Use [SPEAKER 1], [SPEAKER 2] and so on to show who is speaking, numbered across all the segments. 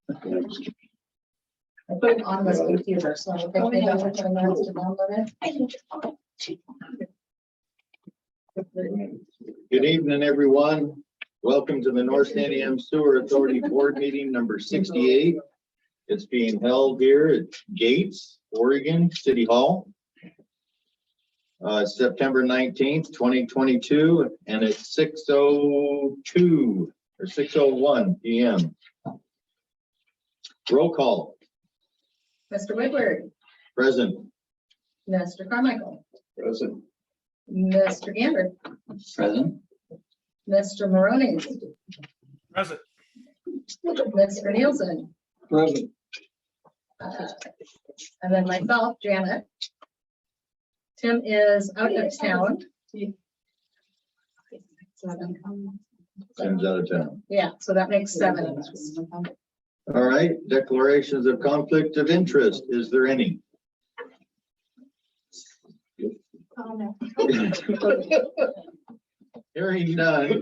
[SPEAKER 1] I put it on this computer, so I think they have to download it.
[SPEAKER 2] Good evening, everyone. Welcome to the North Santiam Sewer Authority Board Meeting number 68. It's being held here at Gates, Oregon City Hall. September 19th, 2022, and it's 6:02 or 6:01 p.m. Roll call.
[SPEAKER 1] Mr. Woodward,
[SPEAKER 2] Present.
[SPEAKER 1] Mr. Carmichael,
[SPEAKER 2] Present.
[SPEAKER 1] Mr. Gander,
[SPEAKER 2] Present.
[SPEAKER 1] Mr. Maroney,
[SPEAKER 3] Present.
[SPEAKER 1] Mr. Nielsen,
[SPEAKER 2] Present.
[SPEAKER 1] and then myself, Janet. Tim is out of town.
[SPEAKER 2] Tim's out of town.
[SPEAKER 1] Yeah, so that makes 7 of us.
[SPEAKER 2] All right, declarations of conflict of interest. Is there any? Hearing none.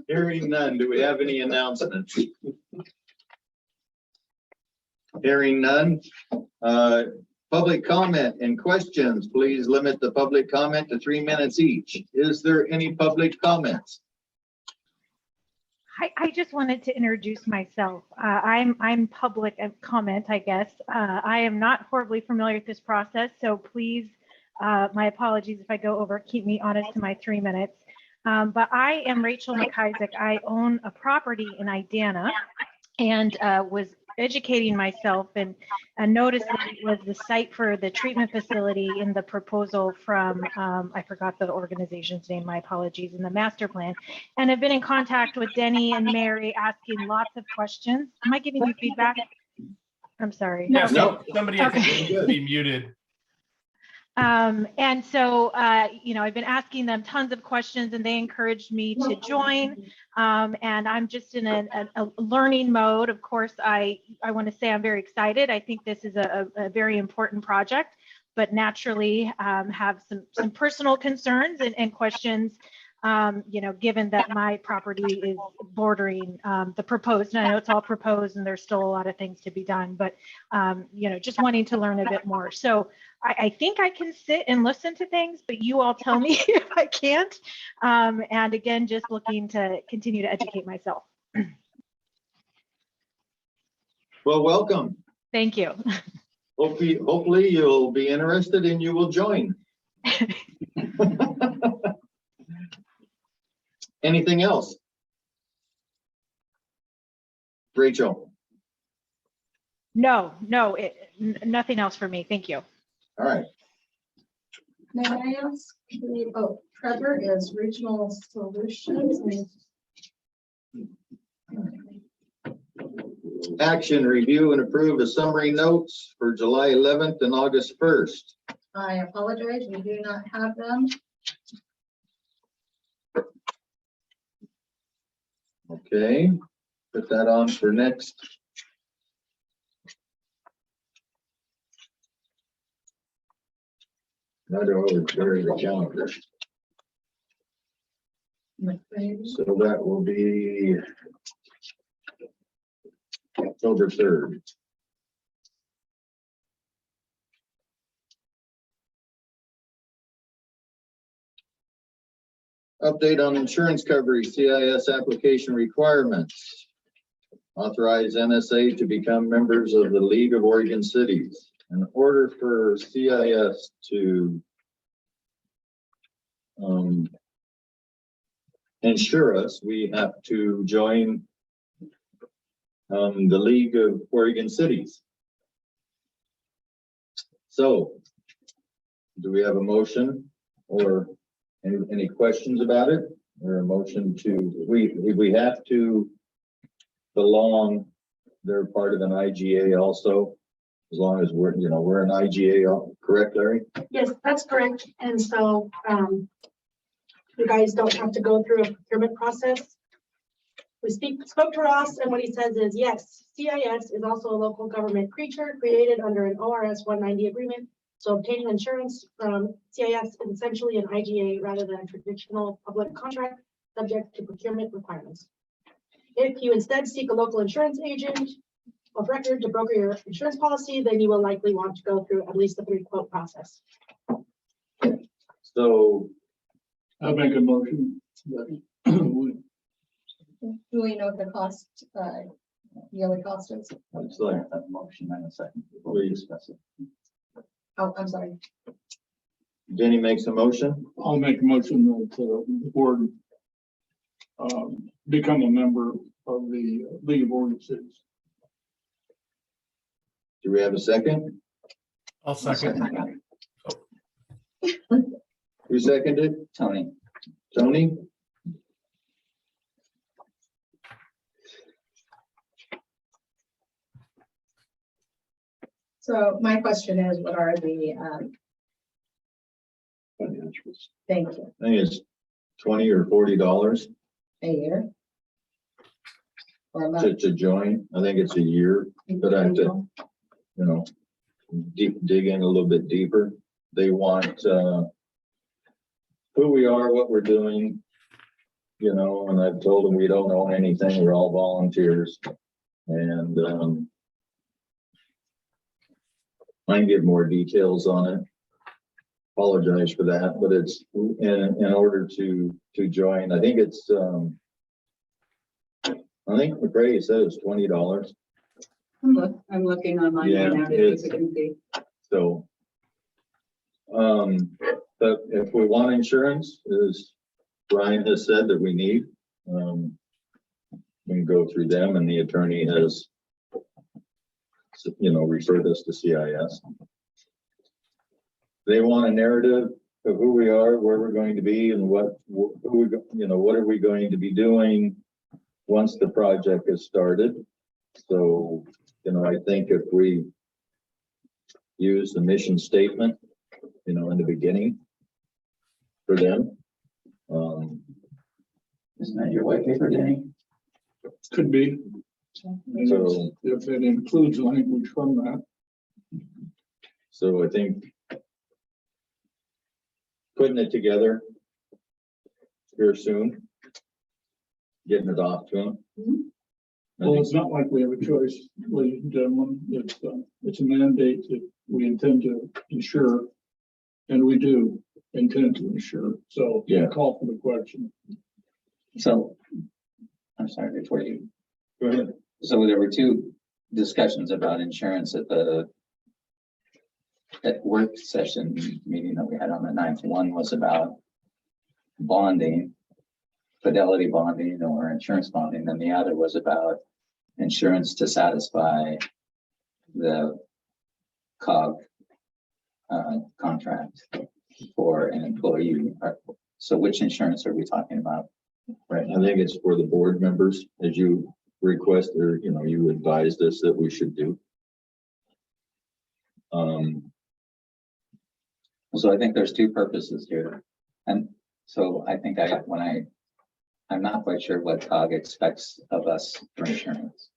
[SPEAKER 2] Hearing none. Do we have any announcements? Hearing none. Public comment and questions. Please limit the public comment to 3 minutes each. Is there any public comments?
[SPEAKER 4] I just wanted to introduce myself. I'm public comment, I guess. I am not horribly familiar with this process, so please, my apologies if I go over, keep me honest to my 3 minutes. But I am Rachel McIsaac. I own a property in Idana and was educating myself and noticed that it was the site for the treatment facility in the proposal from, I forgot the organization's name, my apologies, in the master plan. And I've been in contact with Denny and Mary asking lots of questions. Am I giving you feedback? I'm sorry.
[SPEAKER 3] Yes,
[SPEAKER 2] No.
[SPEAKER 3] somebody has
[SPEAKER 4] Okay.
[SPEAKER 3] to be muted.
[SPEAKER 4] And so, I've been asking them tons of questions and they encouraged me to join. And I'm just in a learning mode. Of course, I want to say I'm very excited. I think this is a very important project, but naturally have some personal concerns and questions, given that my property is bordering the proposed. And I know it's all proposed and there's still a lot of things to be done, but, just wanting to learn a bit more. So I think I can sit and listen to things, but you all tell me if I can't. And again, just looking to continue to educate myself.
[SPEAKER 2] Well, welcome.
[SPEAKER 4] Thank you.
[SPEAKER 2] Hopefully you'll be interested and you will join. Anything else? Rachel.
[SPEAKER 4] No, nothing else for me. Thank you.
[SPEAKER 2] All right.
[SPEAKER 1] May I ask, Trevor is Regional Solutions.
[SPEAKER 2] Action, review and approve a summary notes for July 11th and August 1st.
[SPEAKER 1] I apologize, we do not have them.
[SPEAKER 2] Okay, put that on for next. Another over the calendar. So that will be October 3rd. Update on insurance coverage, CIS application requirements. Authorize NSA to become members of the League of Oregon Cities. In order for CIS to insure us, we have to join the League of Oregon Cities. So, do we have a motion or any questions about it? Or a motion to, we have to belong, they're part of an IGA also, as long as we're an IGA, correct, Larry?
[SPEAKER 5] Yes, that's correct. And so you guys don't have to go through a procurement process. We spoke to Ross, and what he says is, yes, CIS is also a local government creature created under an ORS 190 agreement. So obtaining insurance from CIS is essentially an IGA rather than a traditional public contract subject to procurement requirements. If you instead seek a local insurance agent, of record to broker your insurance policy, then you will likely want to go through at least the 3-quote process.
[SPEAKER 2] So
[SPEAKER 6] I make a motion that we
[SPEAKER 1] Do we know what the cost, yearly cost is?
[SPEAKER 2] it's like,
[SPEAKER 7] A motion and a second.
[SPEAKER 2] We-
[SPEAKER 7] discuss it.
[SPEAKER 1] Oh, I'm sorry.
[SPEAKER 2] Jenny makes a motion.
[SPEAKER 6] I'll make a motion that the board become a member of the League of Oregon Cities.
[SPEAKER 2] Do we have a second?
[SPEAKER 3] I'll second.
[SPEAKER 2] Who seconded?
[SPEAKER 7] Tony,
[SPEAKER 2] Tony?
[SPEAKER 1] So my question is, what are the,
[SPEAKER 6] Financials.
[SPEAKER 1] thank you,
[SPEAKER 2] I think it's $20 or $40
[SPEAKER 1] a year? Or a
[SPEAKER 2] to,
[SPEAKER 1] month?
[SPEAKER 2] to join. I think it's a year, but I have to, dig in a little bit deeper. They want, who we are, what we're doing, and I've told them we don't own anything. We're all volunteers. And, I can give more details on it. Apologize for that, but it's in order to join. I think it's, I think McRae said it's $20.
[SPEAKER 8] I'm looking online
[SPEAKER 2] Yeah,
[SPEAKER 8] right now to see if we can see.
[SPEAKER 2] So, but if we want insurance, as Brian has said that we need, we can go through them, and the attorney has, referred us to CIS. They want a narrative of who we are, where we're going to be, and what are we going to be doing once the project is started. So, I think if we use the mission statement, in the beginning for them.
[SPEAKER 7] isn't that your white paper, Danny?
[SPEAKER 6] Could be.
[SPEAKER 2] So,
[SPEAKER 6] If it includes language from that.
[SPEAKER 2] so I think putting it together here soon, getting it off to them.
[SPEAKER 6] Well, it's not like we have a choice, ladies and gentlemen. It's a mandate that we intend to ensure, and we do intend to ensure. So
[SPEAKER 2] Yeah.
[SPEAKER 6] call for the question.
[SPEAKER 7] So, I'm sorry, before you,
[SPEAKER 2] Go ahead.
[SPEAKER 7] so there were two discussions about insurance at work session meeting that we had on the 9th. One was about bonding, fidelity bonding or insurance bonding, and the other was about insurance to satisfy the COG contract for an employee. So which insurance are we talking about right
[SPEAKER 2] I
[SPEAKER 7] now?
[SPEAKER 2] think it's for the board members, as you request, or, you advised us that we should do.
[SPEAKER 7] So I think there's two purposes here. And so I think I'm not quite sure what COG expects of us for insurance.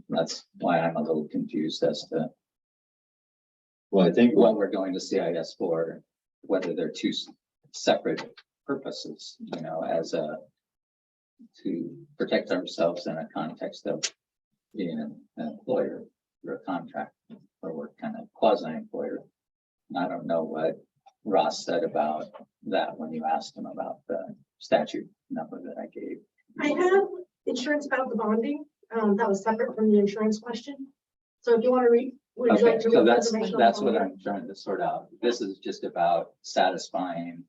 [SPEAKER 7] That's why I'm a little confused as to
[SPEAKER 2] Well, I think
[SPEAKER 7] what we're going to CIS for, whether they're two separate purposes, to protect ourselves in a context of being an employer through a contract, or we're kind of quasi-employer. I don't know what Ross said about that when you asked him about the statute number that I gave.
[SPEAKER 5] I have insurance about the bonding, that was separate from the insurance question. So if you want to read, would you
[SPEAKER 7] Okay,
[SPEAKER 5] like to
[SPEAKER 7] so
[SPEAKER 5] read the
[SPEAKER 7] that's
[SPEAKER 5] information on
[SPEAKER 7] what
[SPEAKER 5] bonding?
[SPEAKER 7] I'm trying to sort out. This is just about satisfying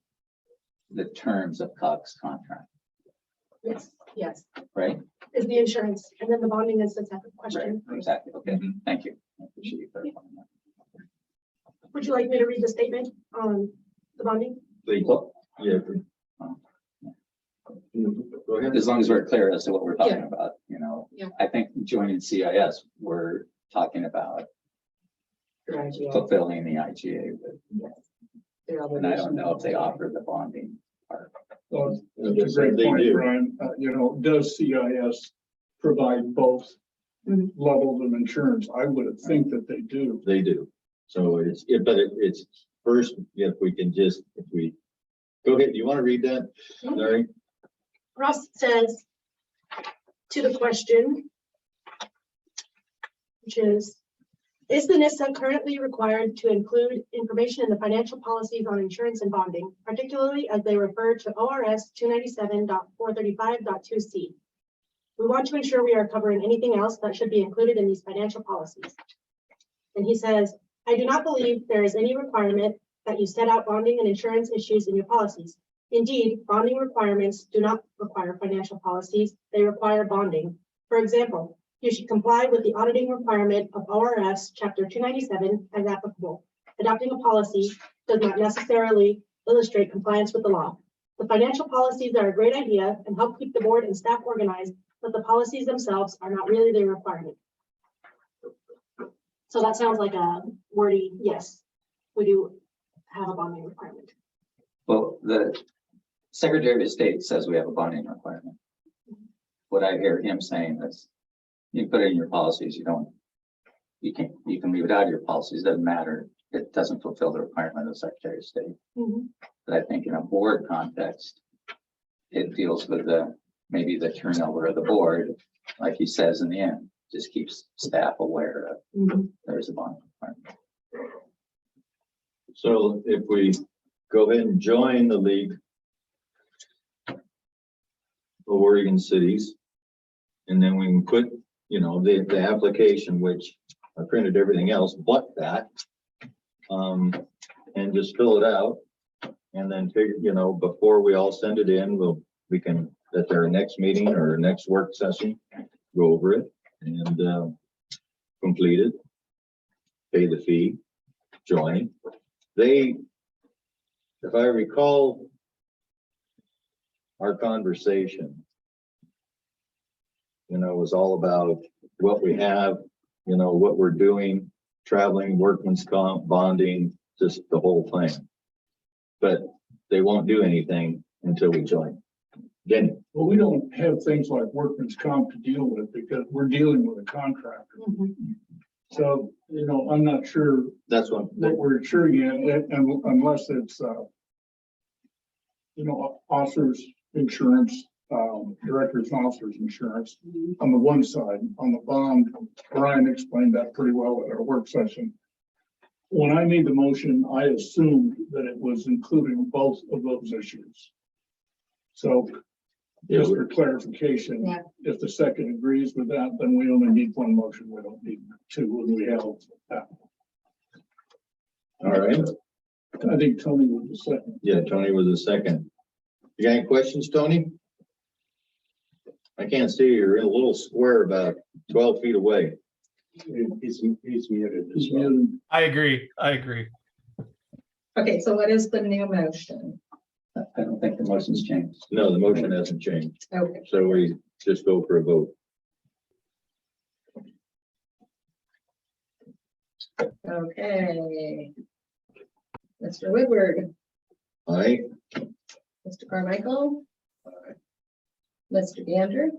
[SPEAKER 7] the terms of COG's contract,
[SPEAKER 5] Yes,
[SPEAKER 7] right?
[SPEAKER 5] is the insurance, and then the bonding is a separate
[SPEAKER 7] Right,
[SPEAKER 5] question.
[SPEAKER 7] exactly. Okay, thank you. I appreciate you clarifying that.
[SPEAKER 5] Would you like me to read the statement on the bonding?
[SPEAKER 2] Please. Yeah. Go ahead.
[SPEAKER 7] As long as we're clear as to what we're talking about,
[SPEAKER 1] Yeah.
[SPEAKER 7] I think joining CIS, we're talking about fulfilling the IGA, and I don't know if they offer the bonding part.
[SPEAKER 6] So
[SPEAKER 2] Just
[SPEAKER 6] it's a great
[SPEAKER 2] they
[SPEAKER 6] point,
[SPEAKER 2] do.
[SPEAKER 6] Brian. Does CIS provide both
[SPEAKER 1] Mhm.
[SPEAKER 6] levels of insurance? I would think that they do.
[SPEAKER 2] They do. So it's first, if we go ahead, you want to read that, Larry?
[SPEAKER 5] Ross says to the question, which is the NISA currently required to include information in the financial policies on insurance and bonding, particularly as they refer to ORS 297.435.2C? We want to ensure we are covering anything else that should be included in these financial policies. And he says, I do not believe there is any requirement that you set out bonding and insurance issues in your policies. Indeed, bonding requirements do not require financial policies, they require bonding. For example, you should comply with the auditing requirement of ORS Chapter 297 as applicable. Adopting a policy does not necessarily illustrate compliance with the law. The financial policies are a great idea and help keep the board and staff organized, but the policies themselves are not really their requirement. So that sounds like a wordy, yes, we do have a bonding requirement.
[SPEAKER 7] Well, the Secretary of State says we have a bonding requirement. What I hear him saying is, you put it in your policies, you can leave it out of your policies, doesn't matter. It doesn't fulfill the requirement of the Secretary of State. But I think in a board context, it deals with maybe the turnover of the board, like he says in the end, just keeps staff aware of there's a bond requirement.
[SPEAKER 2] So if we go ahead and join the League of Oregon Cities, and then we can put, the application, which I printed everything else but that, and just fill it out, and then figure, before we all send it in, we can at their next meeting or next work session, go over it and complete it, pay the fee, join. If I recall our conversation, was all about what we have, what we're doing, traveling, workman's comp, bonding, just the whole thing. But they won't do anything until we join. Then,
[SPEAKER 6] Well, we don't have things like workman's comp to deal with because we're dealing with a contractor. So, I'm not sure
[SPEAKER 2] that's what,
[SPEAKER 6] what we're insuring it, and unless it's, officers insurance, directors and officers insurance on the one side. On the bond, Brian explained that pretty well at our work session. When I made the motion, I assumed that it was including both of those issues. So just for clarification,
[SPEAKER 8] Yeah.
[SPEAKER 6] if the second agrees with that, then we only need one motion. We don't need two when we have that.
[SPEAKER 2] all right.
[SPEAKER 6] I think Tony was the second.
[SPEAKER 2] Yeah, Tony was the second. You got any questions, Tony? I can't see you. You're in a little square about 12 feet away.
[SPEAKER 6] He's muted. He's muted.
[SPEAKER 3] I agree.
[SPEAKER 8] Okay, so what is the new motion?
[SPEAKER 7] I don't think the motion's changed.
[SPEAKER 2] No, the motion hasn't changed.
[SPEAKER 8] Okay,
[SPEAKER 2] So we just go for a vote.
[SPEAKER 8] okay. Mr. Woodward,
[SPEAKER 2] Aye.
[SPEAKER 8] Mr. Carmichael. Mr. Gander,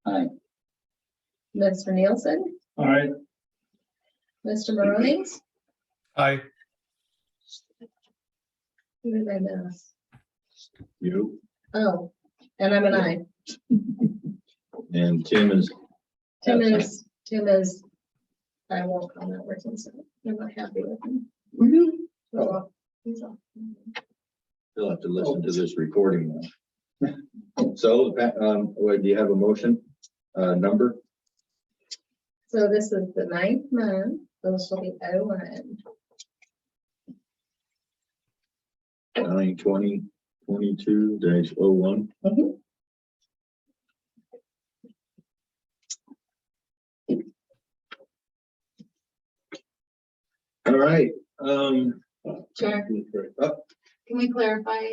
[SPEAKER 7] Aye.
[SPEAKER 8] Mr. Nielsen,
[SPEAKER 6] All right.
[SPEAKER 8] Mr. Maroney.
[SPEAKER 3] Aye.
[SPEAKER 8] Who did I miss?
[SPEAKER 2] You
[SPEAKER 8] Oh, and I'm an aye.
[SPEAKER 2] and Tim is.
[SPEAKER 8] Tim
[SPEAKER 2] absent.
[SPEAKER 8] is, I won't comment where Tim's, I'm not happy with him. He's off.
[SPEAKER 2] You'll have to listen to this recording now. So, do you have a motion, number?
[SPEAKER 8] So this is the 9th month, those will be 01.
[SPEAKER 2] 9/20/22-01. All right,
[SPEAKER 8] Chair,
[SPEAKER 2] oh,
[SPEAKER 8] can we clarify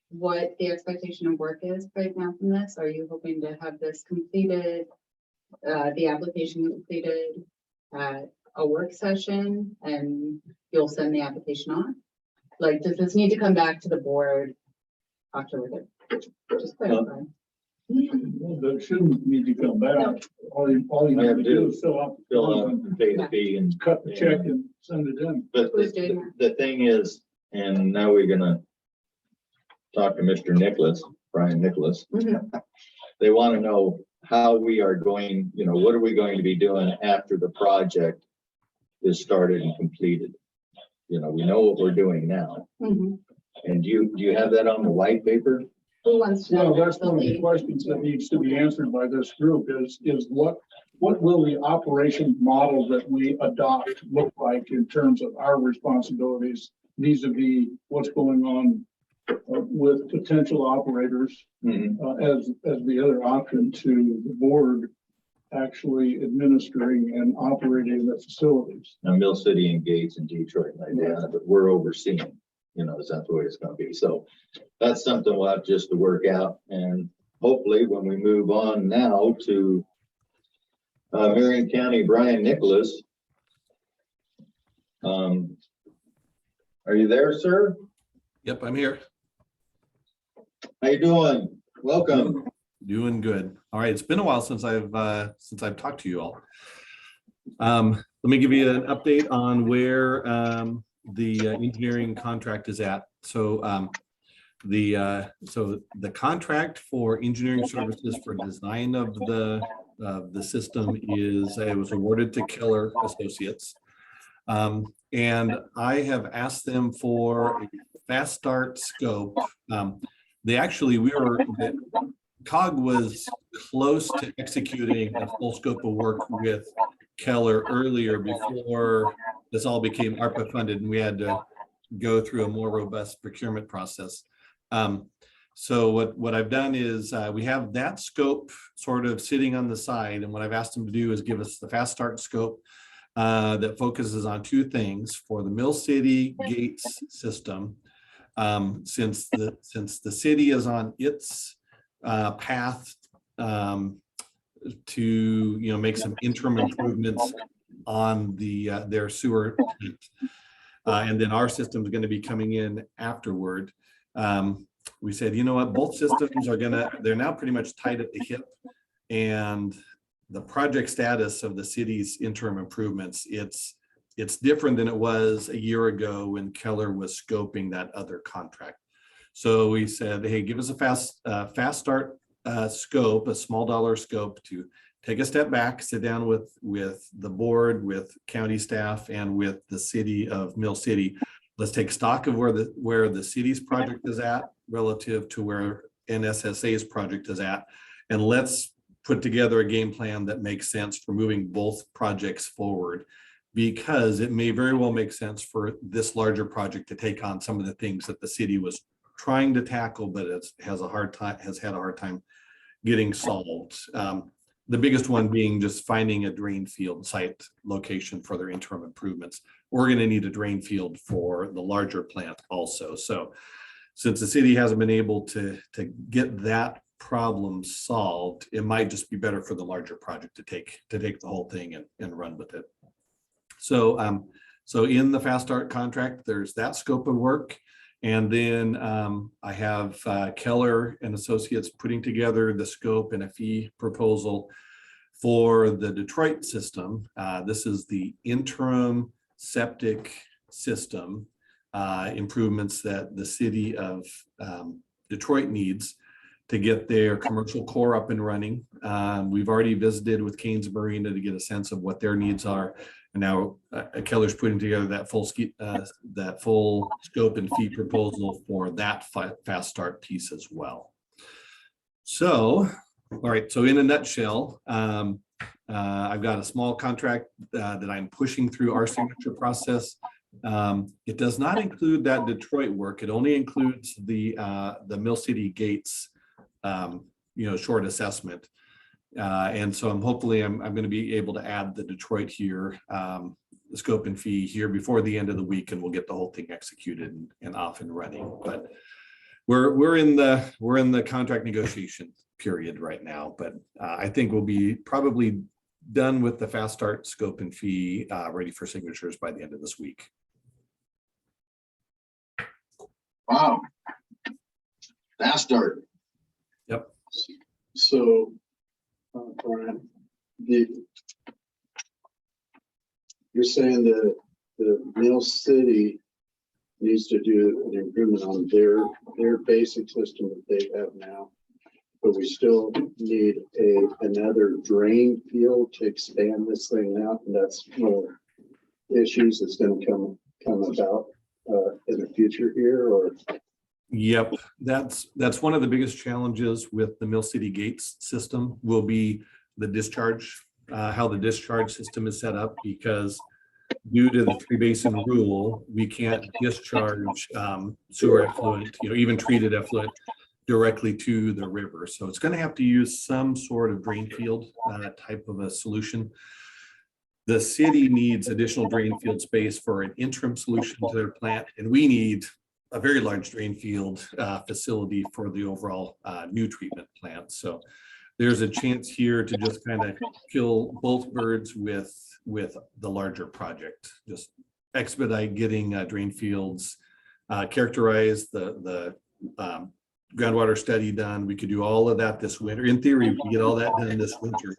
[SPEAKER 8] what the expectation of work is right now from this? Are you hoping to have this completed, the application completed at a work session and you'll send the application on? Like, does this need to come back to the board October? Just clarify.
[SPEAKER 6] Well, that shouldn't need to come back.
[SPEAKER 8] No.
[SPEAKER 6] All you have to do is fill out
[SPEAKER 2] and pay the fee and.
[SPEAKER 6] cut the check and send it in.
[SPEAKER 2] But
[SPEAKER 8] Who's doing
[SPEAKER 2] the thing is, and now we're gonna talk to Mr. Nicholas, Brian Nicholas.
[SPEAKER 8] Mhm.
[SPEAKER 2] They want to know how we are going, what are we going to be doing after the project is started and completed? We know what we're doing now.
[SPEAKER 5] Mhm.
[SPEAKER 2] And do you have that on the white paper?
[SPEAKER 8] Who wants to?
[SPEAKER 6] Well,
[SPEAKER 8] know
[SPEAKER 6] that's one of the
[SPEAKER 8] lead?
[SPEAKER 6] questions that needs to be answered by this group is what will the operation model that we adopt look like in terms of our responsibilities vis-a-vis what's going on with potential operators
[SPEAKER 2] Mhm.
[SPEAKER 6] as the other option to the board actually administering and operating the facilities.
[SPEAKER 2] Now, Mill City and Gates and Detroit, like that, but we're overseeing, is that the way it's gonna be? So that's something we'll have just to work out. And hopefully when we move on now to Marion County, Brian Nicholas. Are you there, sir?
[SPEAKER 9] Yep, I'm here.
[SPEAKER 2] How you doing? Welcome.
[SPEAKER 9] Doing good. All right, it's been a while since I've talked to you all. Let me give you an update on where the engineering contract is at. So the contract for engineering services for design of the system it was awarded to Keller Associates. And I have asked them for a fast start scope. COG was close to executing a full scope of work with Keller earlier before this all became ARPA funded and we had to go through a more robust procurement process. So what I've done is we have that scope sort of sitting on the side, and what I've asked them to do is give us the fast start scope that focuses on two things for the Mill City Gates system. Since the city is on its path to make some interim improvements on their sewer tank. And then our system is going to be coming in afterward. We said, what, both systems they're now pretty much tied at the hip, and the project status of the city's interim improvements, it's different than it was a year ago when Keller was scoping that other contract. So we said, hey, give us a fast start scope, a small dollar scope to take a step back, sit down with the board, with county staff, and with the city of Mill City. Let's take stock of where the city's project is at relative to where NSSA's project is at, and let's put together a game plan that makes sense for moving both projects forward, because it may very well make sense for this larger project to take on some of the things that the city was trying to tackle, but has had a hard time getting solved. The biggest one being just finding a drain field site location for their interim improvements. We're going to need a drain field for the larger plant also. So since the city hasn't been able to get that problem solved, it might just be better for the larger project to take the whole thing and run with it. So so in the fast start contract, there's that scope of work. And then I have Keller and Associates putting together the scope and a fee proposal for the Detroit system. This is the interim septic system improvements that the city of Detroit needs to get their commercial core up and running. We've already visited with Canes Marina to get a sense of what their needs are. And now Keller's putting together that full scope and fee proposal for that fast start piece as well. So, all right, so in a nutshell, I've got a small contract that I'm pushing through our signature process. It does not include that Detroit work. It only includes the Mill City Gates, short assessment. And so I'm going to be able to add the Detroit here, the scope and fee here before the end of the week, and we'll get the whole thing executed and off and running. But we're in the contract negotiation period right now. But I think we'll be probably done with the fast start scope and fee, ready for signatures by the end of this week.
[SPEAKER 10] Wow. Fast start.
[SPEAKER 9] Yep.
[SPEAKER 10] So, Brian, you're saying that the Mill City needs to do an improvement on their basic system that they have now. but we still need another drain field to expand this thing out, and that's one of the issues that's gonna come about in the future here, or?
[SPEAKER 9] Yep, that's one of the biggest challenges with the Mill City Gates system will be the discharge, how the discharge system is set up, because due to the three basin rule, we can't discharge sewer effluent, even treated effluent directly to the river. So it's going to have to use some sort of drain field type of a solution. The city needs additional drain field space for an interim solution to their plant, and we need a very large drain field facility for the overall new treatment plant. So there's a chance here to just kind of kill both birds with the larger project. Just expedite getting drain fields characterized, the groundwater study done. We could do all of that this winter. In theory, we could get all that done this winter.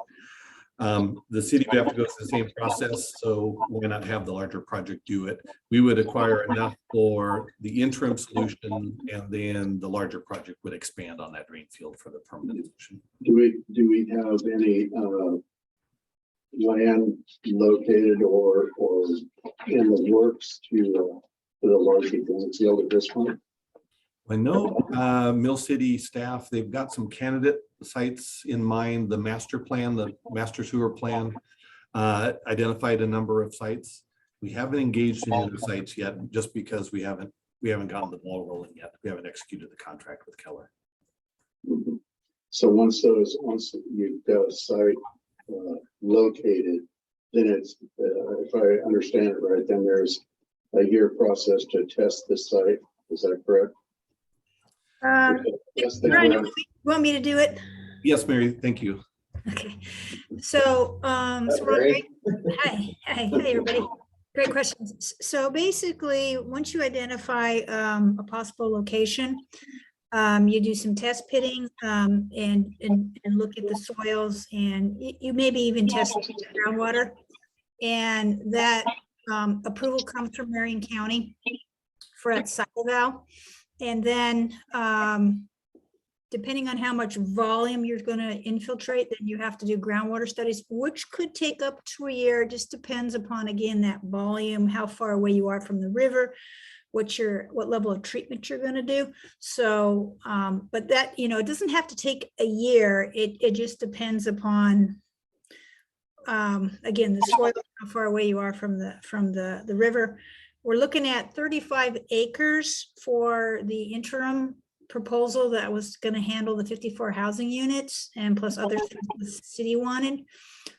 [SPEAKER 9] The city would have to go through the same process, so why not have the larger project do it? We would acquire enough for the interim solution, and then the larger project would expand on that drain field for the permanent solution.
[SPEAKER 10] Do we have any land located or in the works to for the larger drain field at this point?
[SPEAKER 9] I know Mill City staff, they've got some candidate sites in mind. The master plan, the master sewer plan identified a number of sites. We haven't engaged in other sites yet, just because we haven't gotten the ball rolling yet. We haven't executed the contract with Keller.
[SPEAKER 10] Mhm. So once you've got a site located, then it's, if I understand it right, then there's a year process to test the site. Is that correct? Yes,
[SPEAKER 11] Brian, you want me to do it?
[SPEAKER 9] Yes, Mary, thank you.
[SPEAKER 11] Okay. So,
[SPEAKER 2] Mary?
[SPEAKER 11] hi, everybody. Great questions. So basically, once you identify a possible location, you do some test pitting and look at the soils, and you maybe even test the groundwater. And that approval comes from Marion County for that site eval. And then depending on how much volume you're going to infiltrate, then you have to do groundwater studies, which could take up to a year. It just depends upon, again, that volume, how far away you are from the river, what level of treatment you're going to do. So, but that, it doesn't have to take a year. It just depends upon, again, the soil, how far away you are from the river. We're looking at 35 acres for the interim proposal that was going to handle the 54 housing units and plus other things the city wanted.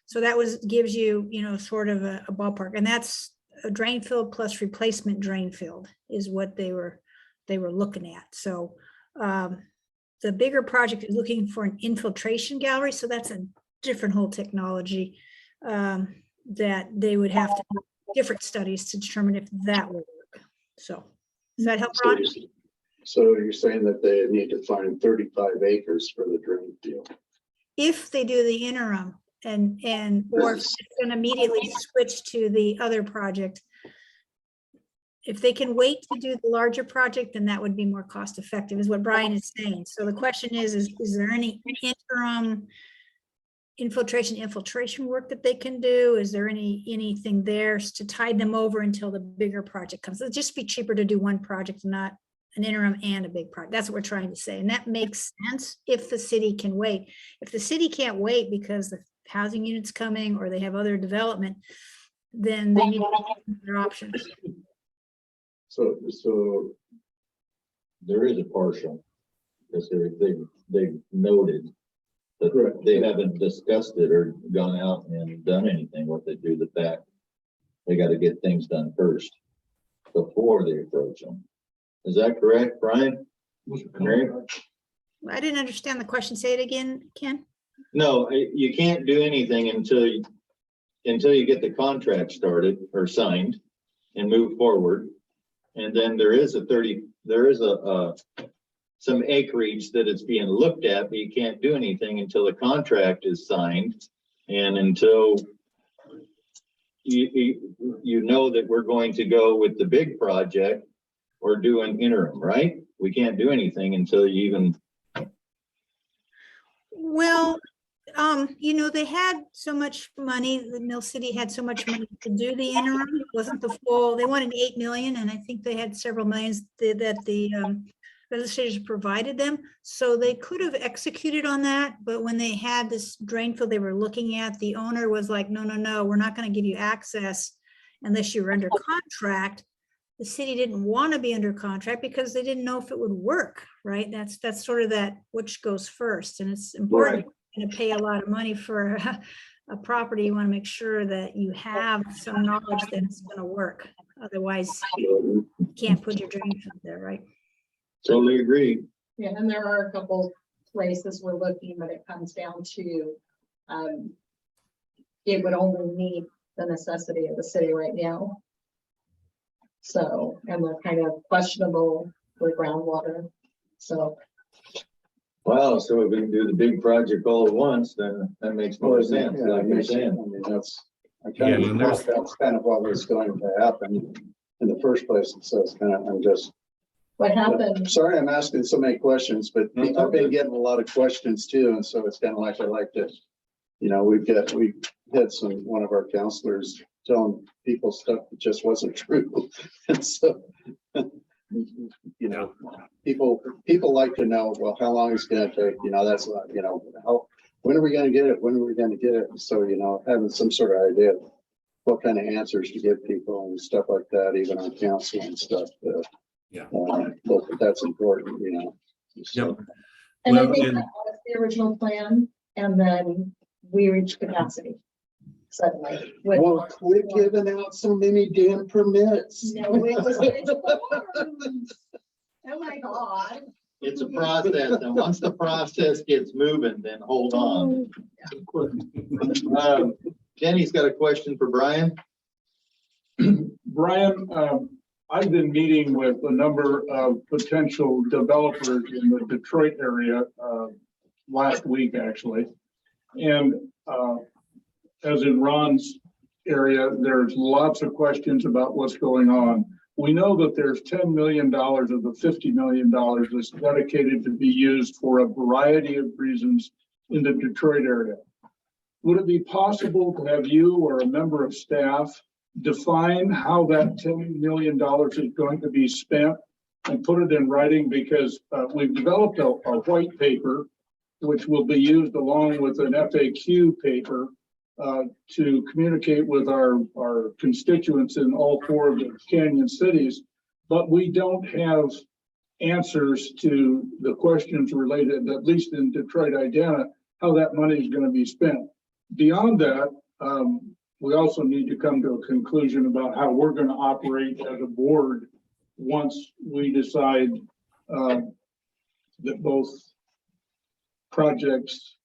[SPEAKER 11] So that gives you, sort of a ballpark, and that's a drain field plus replacement drain field is what they were looking at. So the bigger project is looking for an infiltration gallery. So that's a different whole technology that they would have to do different studies to determine if that will work. So does that help, Ron?
[SPEAKER 10] So you're saying that they need to find 35 acres for the drain field?
[SPEAKER 11] If they do the interim or if it's going to immediately switch to the other project. If they can wait to do the larger project, then that would be more cost effective, is what Brian is saying. So the question is there any interim infiltration work that they can do? Is there anything there to tide them over until the bigger project comes? It'd just be cheaper to do one project, not an interim and a big project. That's what we're trying to say. And that makes sense if the city can wait. If the city can't wait because the housing unit's coming or they have other development, then they need to look at their options.
[SPEAKER 10] So
[SPEAKER 2] There is a partial, because they've noted that
[SPEAKER 10] Correct.
[SPEAKER 2] they haven't discussed it or gone out and done anything. What they do, the fact they got to get things done first before they approach them. Is that correct, Brian? Mary?
[SPEAKER 11] I didn't understand the question. Say it again, Ken.
[SPEAKER 2] No, you can't do anything until you get the contract started or signed and move forward. And then there is some acreage that is being looked at, but you can't do anything until the contract is signed and until you know that we're going to go with the big project or do an interim, right? We can't do anything until you even.
[SPEAKER 11] Well, you know, they had so much money, the Mill City had so much money to do the interim, it wasn't the full, they wanted 8 million, and I think they had several millions that the legislators provided them. So they could have executed on that, but when they had this drain field they were looking at, the owner was like, no, we're not gonna give you access unless you're under contract. The city didn't want to be under contract because they didn't know if it would work, right? That's sort of that which goes first, and it's important. Going to pay a lot of money for a property. You want to make sure that you have some knowledge that it's going to work. Otherwise, you can't put your drain field there, right?
[SPEAKER 2] Totally agree.
[SPEAKER 1] Yeah, and there are a couple places we're looking, but it comes down to, it would only meet the necessity of the city right now. So, and they're kind of questionable for groundwater, so.
[SPEAKER 2] Wow, so if we can do the big project all at once, then that makes more sense, like you're saying.
[SPEAKER 10] I mean, that's, I
[SPEAKER 9] Yeah,
[SPEAKER 10] kind
[SPEAKER 9] and
[SPEAKER 10] of thought that's kind of what was going to happen in the first place. And so it's kind of, I'm just,
[SPEAKER 1] What happened?
[SPEAKER 10] sorry, I'm asking so many questions, but I've been getting a lot of questions too. And so it's kind of like, I like to, you know, we had one of our counselors telling people stuff that just wasn't true. And so, you know, people like to know, well, how long it's gonna take, you know, that's, you know, when are we gonna get it? When are we gonna get it? So, you know, having some sort of idea of what kind of answers to give people and stuff like that, even on council and stuff. That's important, you know. So,
[SPEAKER 9] Yep.
[SPEAKER 1] And I
[SPEAKER 9] Well,
[SPEAKER 1] think
[SPEAKER 9] and-
[SPEAKER 1] that was the original plan, and then we reached capacity suddenly. with-
[SPEAKER 10] well, quit giving out so many damn permits.
[SPEAKER 1] No, it was- it's forms. Oh my God.
[SPEAKER 2] It's a process, and once the process gets moving, then hold on. Jenny's got a question for Brian.
[SPEAKER 6] Brian, I've been meeting with a number of potential developers in the Detroit area last week, actually. And as in Ron's area, there's lots of questions about what's going on. We know that there's $10 million of the $50 million that's dedicated to be used for a variety of reasons in the Detroit area. Would it be possible to have you or a member of staff define how that $10 million is going to be spent and put it in writing? Because we've developed a white paper, which will be used along with an FAQ paper to communicate with our constituents in all 4 of the Canyon cities, but we don't have answers to the questions related, at least in Detroit IDENA, how that money is going to be spent. Beyond that, we also need to come to a conclusion about how we're going to operate as a board once we decide that both projects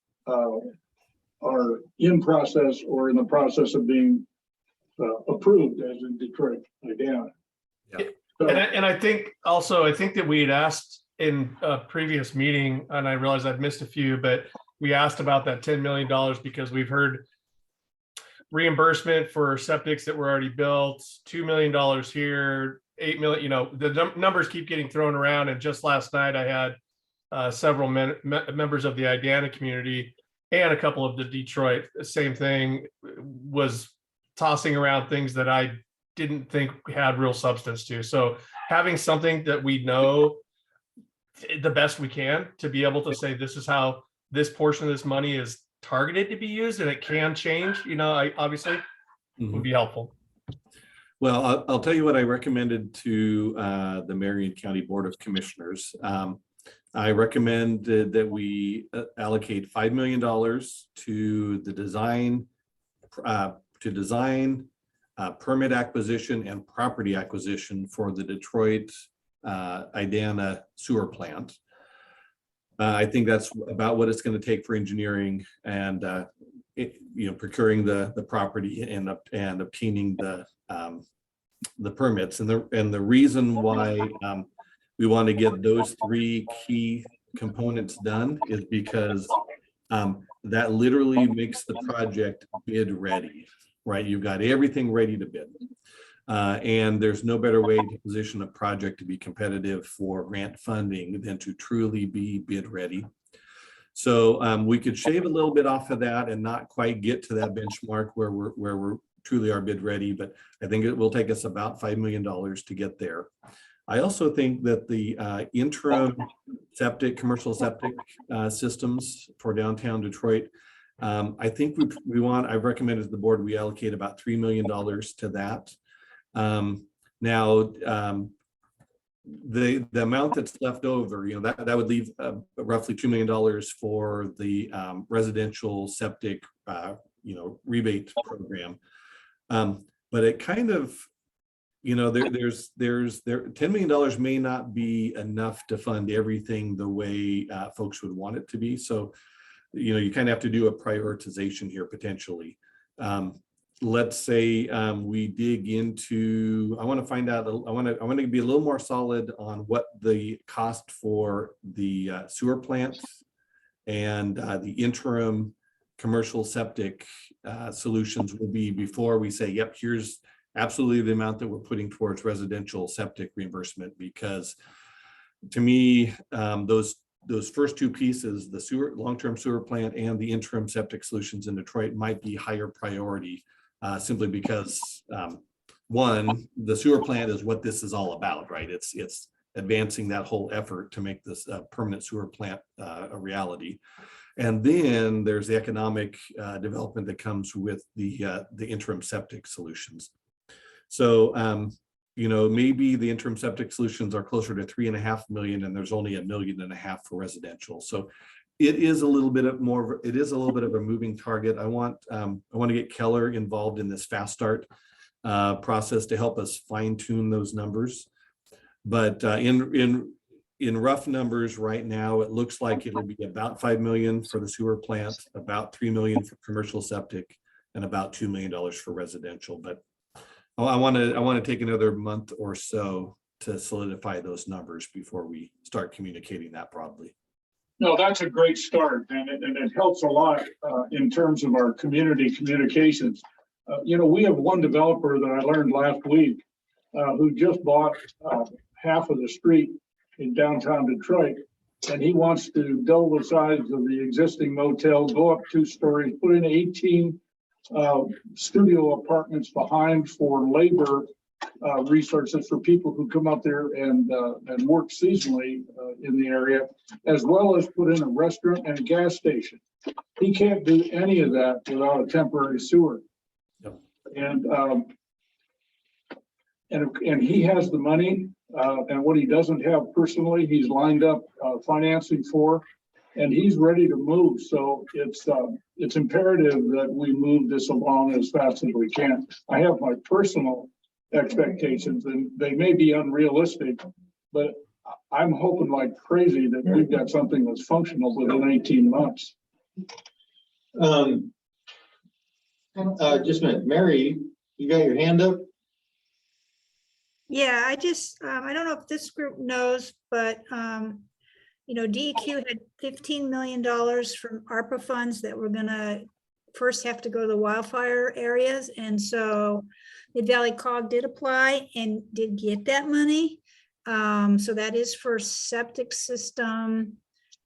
[SPEAKER 6] are in process or in the process of being approved as in Detroit IDENA.
[SPEAKER 9] Yeah.
[SPEAKER 6] So,
[SPEAKER 3] And I think also, I think that we had asked in a previous meeting, and I realized I've missed a few, but we asked about that $10 million because we've heard reimbursement for septics that were already built, $2 million here, 8 million, you know, the numbers keep getting thrown around. And just last night I had several members of the IDENA community and a couple of the Detroit, same thing, was tossing around things that I didn't think had real substance to. So having something that we know the best we can to be able to say, this is how this portion of this money is targeted to be used, and it can change, you know, obviously would be helpful.
[SPEAKER 9] Well, I'll tell you what I recommended to the Marion County Board of Commissioners. I recommended that we allocate $5 million to the design, permit acquisition and property acquisition for the Detroit IDENA sewer plant. I think that's about what it's going to take for engineering and procuring the property and obtaining the permits. And the reason why we want to get those 3 key components done is because that literally makes the project bid ready, right? You've got everything ready to bid. And there's no better way to position a project to be competitive for grant funding than to truly be bid ready. So we could shave a little bit off of that and not quite get to that benchmark where we're truly are bid ready, but I think it will take us about $5 million to get there. I also think that the interim commercial septic systems for downtown Detroit, I think I've recommended to the board, we allocate about $3 million to that. Now, the amount that's left over, that would leave roughly $2 million for the residential septic, rebate program. But it kind of, there's $10 million may not be enough to fund everything the way folks would want it to be. So, you kind of have to do a prioritization here potentially. Let's say we dig into, I want to find out, I want to be a little more solid on what the cost for the sewer plants and the interim commercial septic solutions will be before we say, yep, here's absolutely the amount that we're putting towards residential septic reimbursement. Because to me, those first two pieces, the long-term sewer plant and the interim septic solutions in Detroit, might be higher priority. Simply because one, the sewer plant is what this is all about, right? It's advancing that whole effort to make this permanent sewer plant a reality. And then there's the economic development that comes with the interim septic solutions. So, maybe the interim septic solutions are closer to $3.5 million, and there's only $1.5 million for residential. So it is a little bit of a moving target. I want to get Keller involved in this fast start process to help us fine tune those numbers. But in rough numbers right now, it looks like it'll be about $5 million for the sewer plant, about $3 million for commercial septic, and about $2 million for residential. But I want to take another month or so to solidify those numbers before we start communicating that broadly.
[SPEAKER 6] No, that's a great start, and it helps a lot in terms of our community communications. We have one developer that I learned last week who just bought half of the street in downtown Detroit, and he wants to double the size of the existing motel, go up 2 stories, put in 18 studio apartments behind for labor resources for people who come up there and work seasonally in the area, as well as put in a restaurant and a gas station. He can't do any of that without a temporary sewer.
[SPEAKER 9] Yep.
[SPEAKER 6] And he has the money, and what he doesn't have personally, he's lined up financing for, and he's ready to move. So it's imperative that we move this along as fast as we can. I have my personal expectations, and they may be unrealistic, but I'm hoping like crazy that we've got something that's functional within 18 months.
[SPEAKER 2] Just a minute, Mary, you got your hand up?
[SPEAKER 11] Yeah, I don't know if this group knows, but, DEQ had $15 million from ARPA funds that were gonna first have to go to the wildfire areas. And so Mid Valley COG did apply and did get that money. So that is for septic system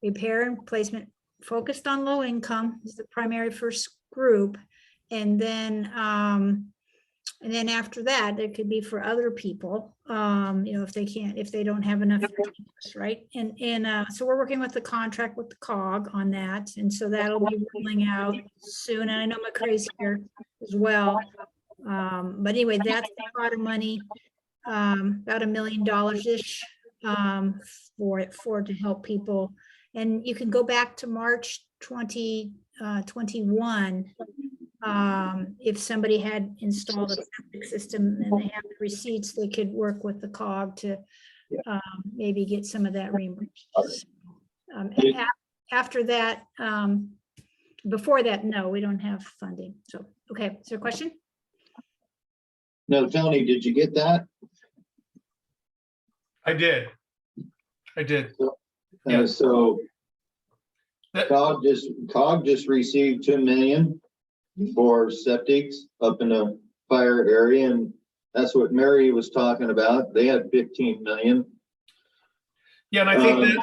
[SPEAKER 11] repair and replacement focused on low income is the primary first group. And then after that, there could be for other people, if they don't have enough, right? And so we're working with the contract with the COG on that. And so that'll be rolling out soon. And I know McCrae's here as well. But anyway, that's a lot of money, about $1 million-ish to help people. And you can go back to March 2021. If somebody had installed a septic system and they have the receipts, they could work with the COG to maybe get some of that reimbursed. After that, before that, no, we don't have funding. So, okay, is there a question?
[SPEAKER 2] No, Tony, did you get that?
[SPEAKER 3] I did.
[SPEAKER 2] So COG just received $2 million for septics up in a fire area, and that's what Mary was talking about. They had $15 million.
[SPEAKER 3] Yeah, and I think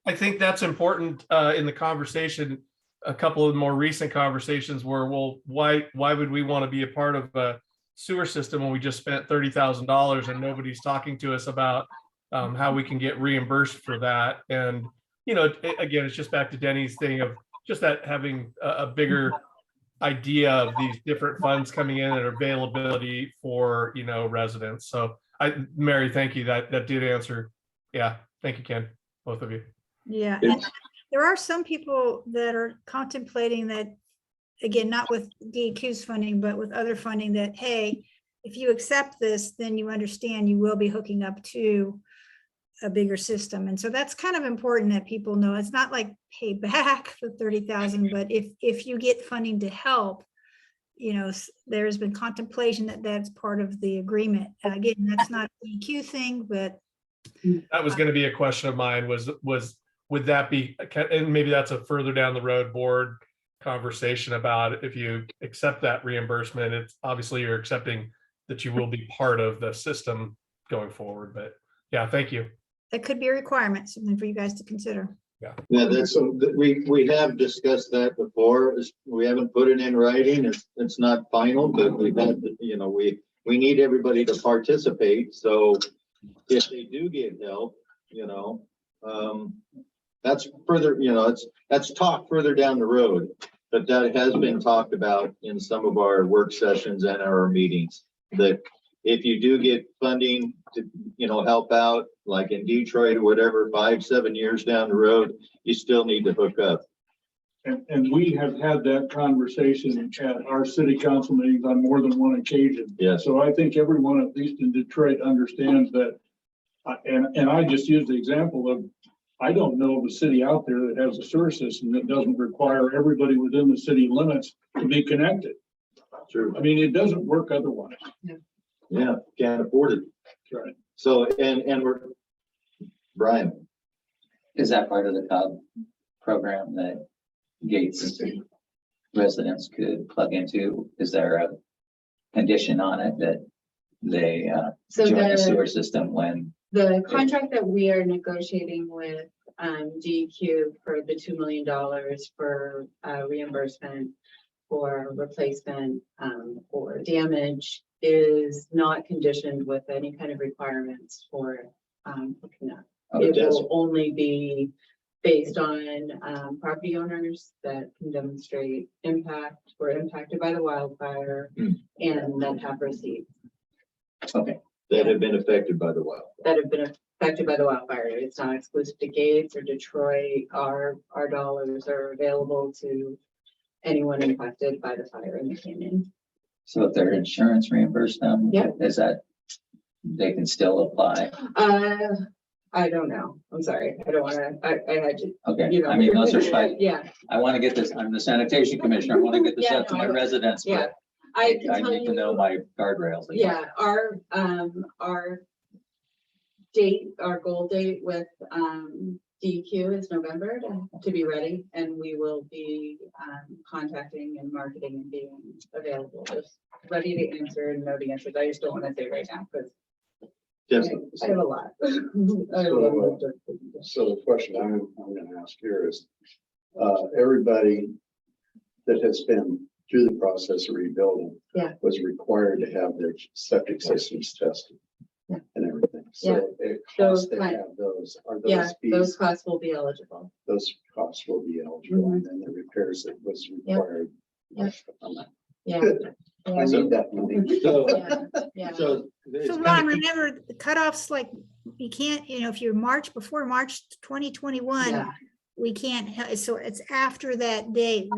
[SPEAKER 3] I think that's important in the conversation. A couple of more recent conversations were, well, why would we want to be a part of a sewer system when we just spent $30,000 and nobody's talking to us about how we can get reimbursed for that? And again, it's just back to Denny's thing of just that having a bigger idea of these different funds coming in and availability for residents. So Mary, thank you. That did answer. Yeah, thank you, Ken, both of you.
[SPEAKER 11] Yeah, and there are some people that are contemplating that, again, not with DEQ's funding, but with other funding, that, hey, if you accept this, then you understand you will be hooking up to a bigger system. And so that's kind of important that people know. It's not like pay back the 30,000, but if you get funding to help, there's been contemplation that that's part of the agreement. Again, that's not a DEQ thing, but
[SPEAKER 3] that was going to be a question of mine, was would that be, and maybe that's a further down the road board conversation about if you accept that reimbursement, it's obviously you're accepting that you will be part of the system going forward. But yeah, thank you.
[SPEAKER 11] that could be a requirement, something for you guys to consider.
[SPEAKER 2] Yeah, we have discussed that before. We haven't put it in writing. It's not final, but we've had, we need everybody to participate. So if they do get help, that's further, that's talk further down the road, but that has been talked about in some of our work sessions and our meetings, that if you do get funding to, help out, like in Detroit or whatever, 5-7 years down the road, you still need to hook up.
[SPEAKER 6] And we have had that conversation at our city council meetings on more than one occasion.
[SPEAKER 2] Yeah.
[SPEAKER 6] So I think everyone, at least in Detroit, understands that. And I just used the example of, I don't know of a city out there that has a sewer system that doesn't require everybody within the city limits to be connected.
[SPEAKER 2] True.
[SPEAKER 6] I mean, it doesn't work otherwise.
[SPEAKER 2] Yeah, can't afford it.
[SPEAKER 6] That's right.
[SPEAKER 2] So, and we're, Brian.
[SPEAKER 7] Is that part of the COG program that Gates residents could plug into? Is there a condition on it that they
[SPEAKER 8] So
[SPEAKER 7] join the sewer system when?
[SPEAKER 8] the contract that we are negotiating with DEQ for the $2 million for reimbursement for replacement or damage is not conditioned with any kind of requirements for hooking up. It will only be based on property owners that can demonstrate impact or impacted by the wildfire and that have received.
[SPEAKER 7] Okay.
[SPEAKER 2] That have been affected by the wildfire.
[SPEAKER 8] That have been affected by the wildfire. It's not exclusive to Gates or Detroit. Our dollars are available to anyone impacted by the fire in the canyon.
[SPEAKER 7] So if their insurance reimbursed them,
[SPEAKER 8] Yeah.
[SPEAKER 7] is that they can still apply?
[SPEAKER 8] I don't know. I'm sorry. I don't want to. I had to.
[SPEAKER 7] Okay. I mean, those are fine.
[SPEAKER 8] Yeah.
[SPEAKER 7] I want to get this. I'm the sanitation commissioner. I want to get this
[SPEAKER 8] Yeah,
[SPEAKER 7] out to
[SPEAKER 8] no,
[SPEAKER 7] my residents.
[SPEAKER 8] yeah.
[SPEAKER 7] But
[SPEAKER 8] I can
[SPEAKER 7] I
[SPEAKER 8] tell
[SPEAKER 7] need to
[SPEAKER 8] you.
[SPEAKER 7] know my guardrails.
[SPEAKER 8] Yeah, our date, our goal date with DEQ is November to be ready, and we will be contacting and marketing and being available, just ready to answer and know the answers. I just don't want to say right now because I have a lot. I have a lot.
[SPEAKER 10] So the question I'm gonna ask here is, everybody that has been through the process of rebuilding was required to have their septic systems tested and everything. So it costs to have those. Are those fees?
[SPEAKER 8] Those costs will be eligible.
[SPEAKER 10] Those costs will be eligible, and then the repairs that was required.
[SPEAKER 8] Yeah.
[SPEAKER 10] Good. I need that money.
[SPEAKER 2] So,
[SPEAKER 8] Yeah.
[SPEAKER 2] so. it's
[SPEAKER 11] So
[SPEAKER 2] kind
[SPEAKER 11] Ron,
[SPEAKER 2] of-
[SPEAKER 11] remember the cutoffs, like you can't, if you're before March 2021,
[SPEAKER 8] Yeah.
[SPEAKER 11] we can't, so it's after that date.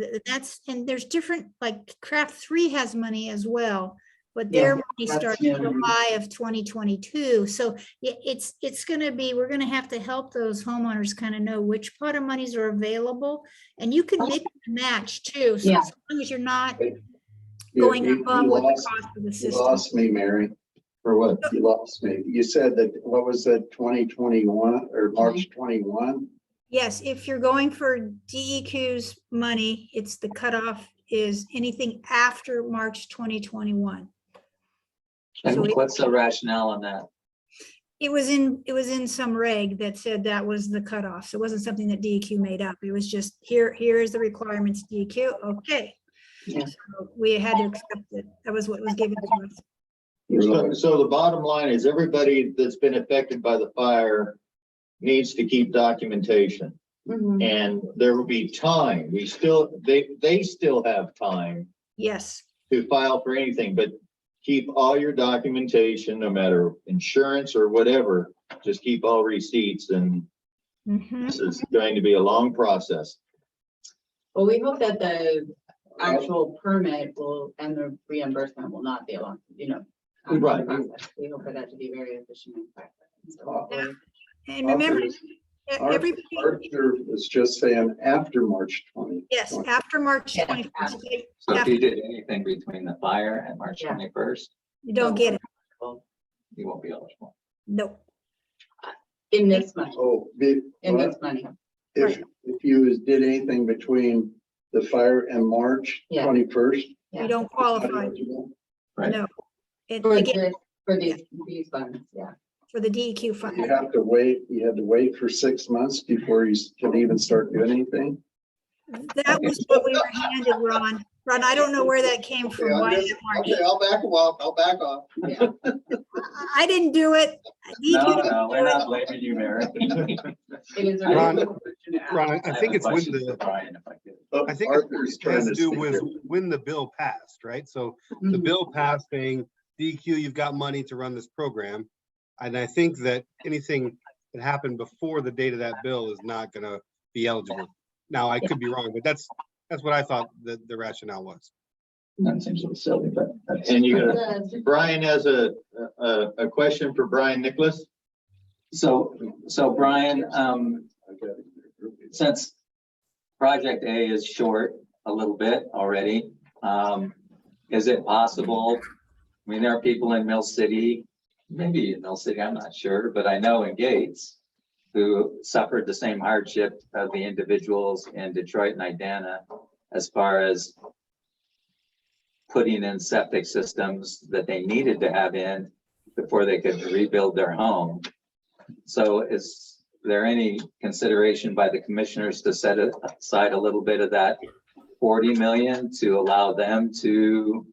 [SPEAKER 11] And there's different, like Craft 3 has money as well, but their money
[SPEAKER 8] that's
[SPEAKER 11] starts
[SPEAKER 8] new.
[SPEAKER 11] July of 2022. So it's gonna be, we're gonna have to help those homeowners kind of know which pot of monies are available. And you can mix and match too. So
[SPEAKER 8] Yeah.
[SPEAKER 11] as long as you're not
[SPEAKER 10] You-
[SPEAKER 11] going
[SPEAKER 10] you
[SPEAKER 11] above what the
[SPEAKER 10] lost-
[SPEAKER 11] cost of the
[SPEAKER 10] You
[SPEAKER 11] system.
[SPEAKER 10] lost me, Mary.
[SPEAKER 2] For what?
[SPEAKER 10] You lost me. You said that, what was that, 2021 or March 21?
[SPEAKER 11] Yes, if you're going for DEQ's money, it's the cutoff is anything after March 2021.
[SPEAKER 7] And
[SPEAKER 11] So
[SPEAKER 7] what's the rationale on that?
[SPEAKER 11] It was in some reg that said that was the cutoff. So it wasn't something that DEQ made up. It was just here is the requirements, DEQ, okay.
[SPEAKER 8] Yeah.
[SPEAKER 11] So we had to accept it. That was what was given to us.
[SPEAKER 2] So the bottom line is everybody that's been affected by the fire needs to keep documentation.
[SPEAKER 8] Mhm.
[SPEAKER 2] And there will be time. They still have time
[SPEAKER 11] Yes,
[SPEAKER 2] to file for anything, but keep all your documentation, no matter insurance or whatever. Just keep all receipts, and
[SPEAKER 11] mhm.
[SPEAKER 2] this is going to be a long process.
[SPEAKER 8] Well, we hope that the actual permit will, and the reimbursement will not be a long,
[SPEAKER 2] Right.
[SPEAKER 8] process. We hope for that to be very efficient and effective. So hopefully-
[SPEAKER 11] And remember, everybody,
[SPEAKER 10] Arthur was just saying after March 20.
[SPEAKER 11] yes, after March
[SPEAKER 8] Yeah.
[SPEAKER 11] 21st,
[SPEAKER 7] So if
[SPEAKER 11] after-
[SPEAKER 7] you did anything between the fire and March
[SPEAKER 8] Yeah.
[SPEAKER 7] 21st,
[SPEAKER 11] you don't get it.
[SPEAKER 7] you won't be eligible.
[SPEAKER 11] No.
[SPEAKER 8] In this money,
[SPEAKER 10] Oh,
[SPEAKER 8] in this money.
[SPEAKER 10] if you did anything between the fire and March
[SPEAKER 8] Yeah.
[SPEAKER 10] 21st.
[SPEAKER 8] Yeah.
[SPEAKER 11] You don't qualify.
[SPEAKER 7] Right.
[SPEAKER 11] No. It,
[SPEAKER 8] For
[SPEAKER 11] again,
[SPEAKER 8] this, for these funds, yeah.
[SPEAKER 11] for the DEQ fund.
[SPEAKER 10] You have to wait for 6 months before you can even start doing anything.
[SPEAKER 11] That was what we were handed, Ron. Ron, I don't know where that came from. Why that March?
[SPEAKER 2] I'll back off. I'll back off.
[SPEAKER 8] Yeah.
[SPEAKER 11] I didn't do it. DEQ
[SPEAKER 7] No,
[SPEAKER 11] didn't
[SPEAKER 7] no,
[SPEAKER 11] do
[SPEAKER 7] we're
[SPEAKER 11] it.
[SPEAKER 7] not blaming you, Mary.
[SPEAKER 8] It is. a
[SPEAKER 12] Ron,
[SPEAKER 8] really good question to ask.
[SPEAKER 12] Ron, I think it's when
[SPEAKER 7] Question for
[SPEAKER 12] the,
[SPEAKER 7] Brian, if I could.
[SPEAKER 12] I think
[SPEAKER 10] Arthur's
[SPEAKER 12] it
[SPEAKER 10] trying
[SPEAKER 12] has
[SPEAKER 10] to
[SPEAKER 12] to do
[SPEAKER 10] speak
[SPEAKER 12] with
[SPEAKER 10] here.
[SPEAKER 12] when the bill passed, right? So the
[SPEAKER 8] Mhm.
[SPEAKER 12] bill passed saying, DEQ, you've got money to run this program. And I think that anything that happened before the date of that bill is not gonna be eligible. Now, I could be wrong, but that's what I thought the rationale was.
[SPEAKER 7] That seems a little silly, but. that's-
[SPEAKER 2] And Brian has a question for Brian Nicholas.
[SPEAKER 7] So Brian, since project A is short a little bit already, is it possible? I mean, there are people in Mill City, maybe in Mill City, I'm not sure, but I know in Gates who suffered the same hardship of the individuals in Detroit and Idana as far as putting in septic systems that they needed to have in before they could rebuild their home. So is there any consideration by the commissioners to set aside a little bit of that 40 million to allow them to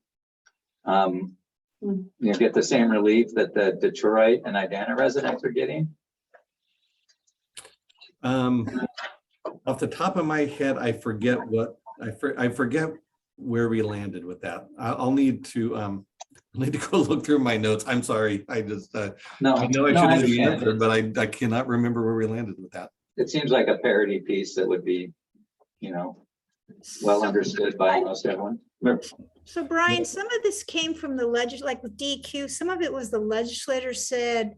[SPEAKER 7] get the same relief that the Detroit and Idana residents are getting?
[SPEAKER 9] Off the top of my head, I forget where we landed with that. I'll need to go look through my notes. I'm sorry. I just
[SPEAKER 7] No,
[SPEAKER 9] I know I
[SPEAKER 7] no,
[SPEAKER 9] should
[SPEAKER 7] I
[SPEAKER 9] have the
[SPEAKER 7] understand.
[SPEAKER 9] answer, but I cannot remember where we landed with that.
[SPEAKER 7] It seems like a parity piece that would be, well understood by most everyone.
[SPEAKER 11] So Brian, some of this came from the like with DEQ, some of it was the legislator said,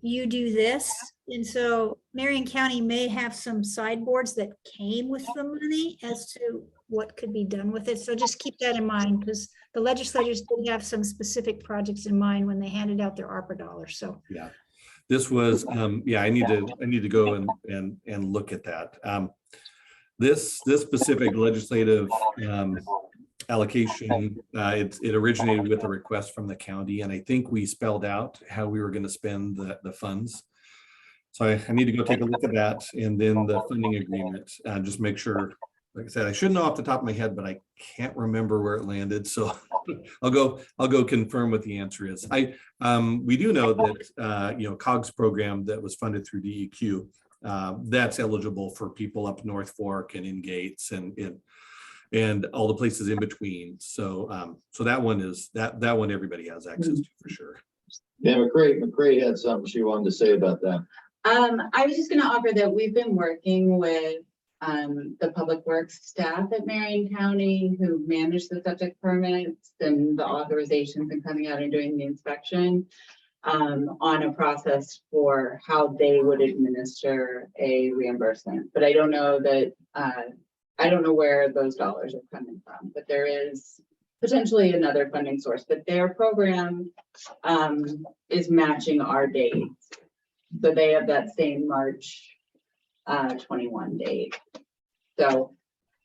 [SPEAKER 11] you do this. And so Marion County may have some sideboards that came with the money as to what could be done with it. So just keep that in mind, because the legislators did have some specific projects in mind when they handed out their ARPA dollars. So
[SPEAKER 9] Yeah, this was, I need to go and look at that. This specific legislative allocation, it originated with a request from the county, and I think we spelled out how we were going to spend the funds. So I need to go take a look at that, and then the funding agreement, just make sure. Like I said, I should know off the top of my head, but I can't remember where it landed. So I'll go confirm what the answer is. We do know that COGS program that was funded through DEQ, that's eligible for people up North Fork and in Gates and all the places in between. So that one is that one everybody has access to for sure.
[SPEAKER 2] Yeah, McCray had something she wanted to say about that.
[SPEAKER 8] I was just gonna offer that we've been working with the public works staff at Marion County who manage the septic permits and the authorizations and coming out and doing the inspection on a process for how they would administer a reimbursement. But I don't know that I don't know where those dollars are coming from, but there is potentially another funding source, but their program is matching our dates. So they have that same March 21 date. So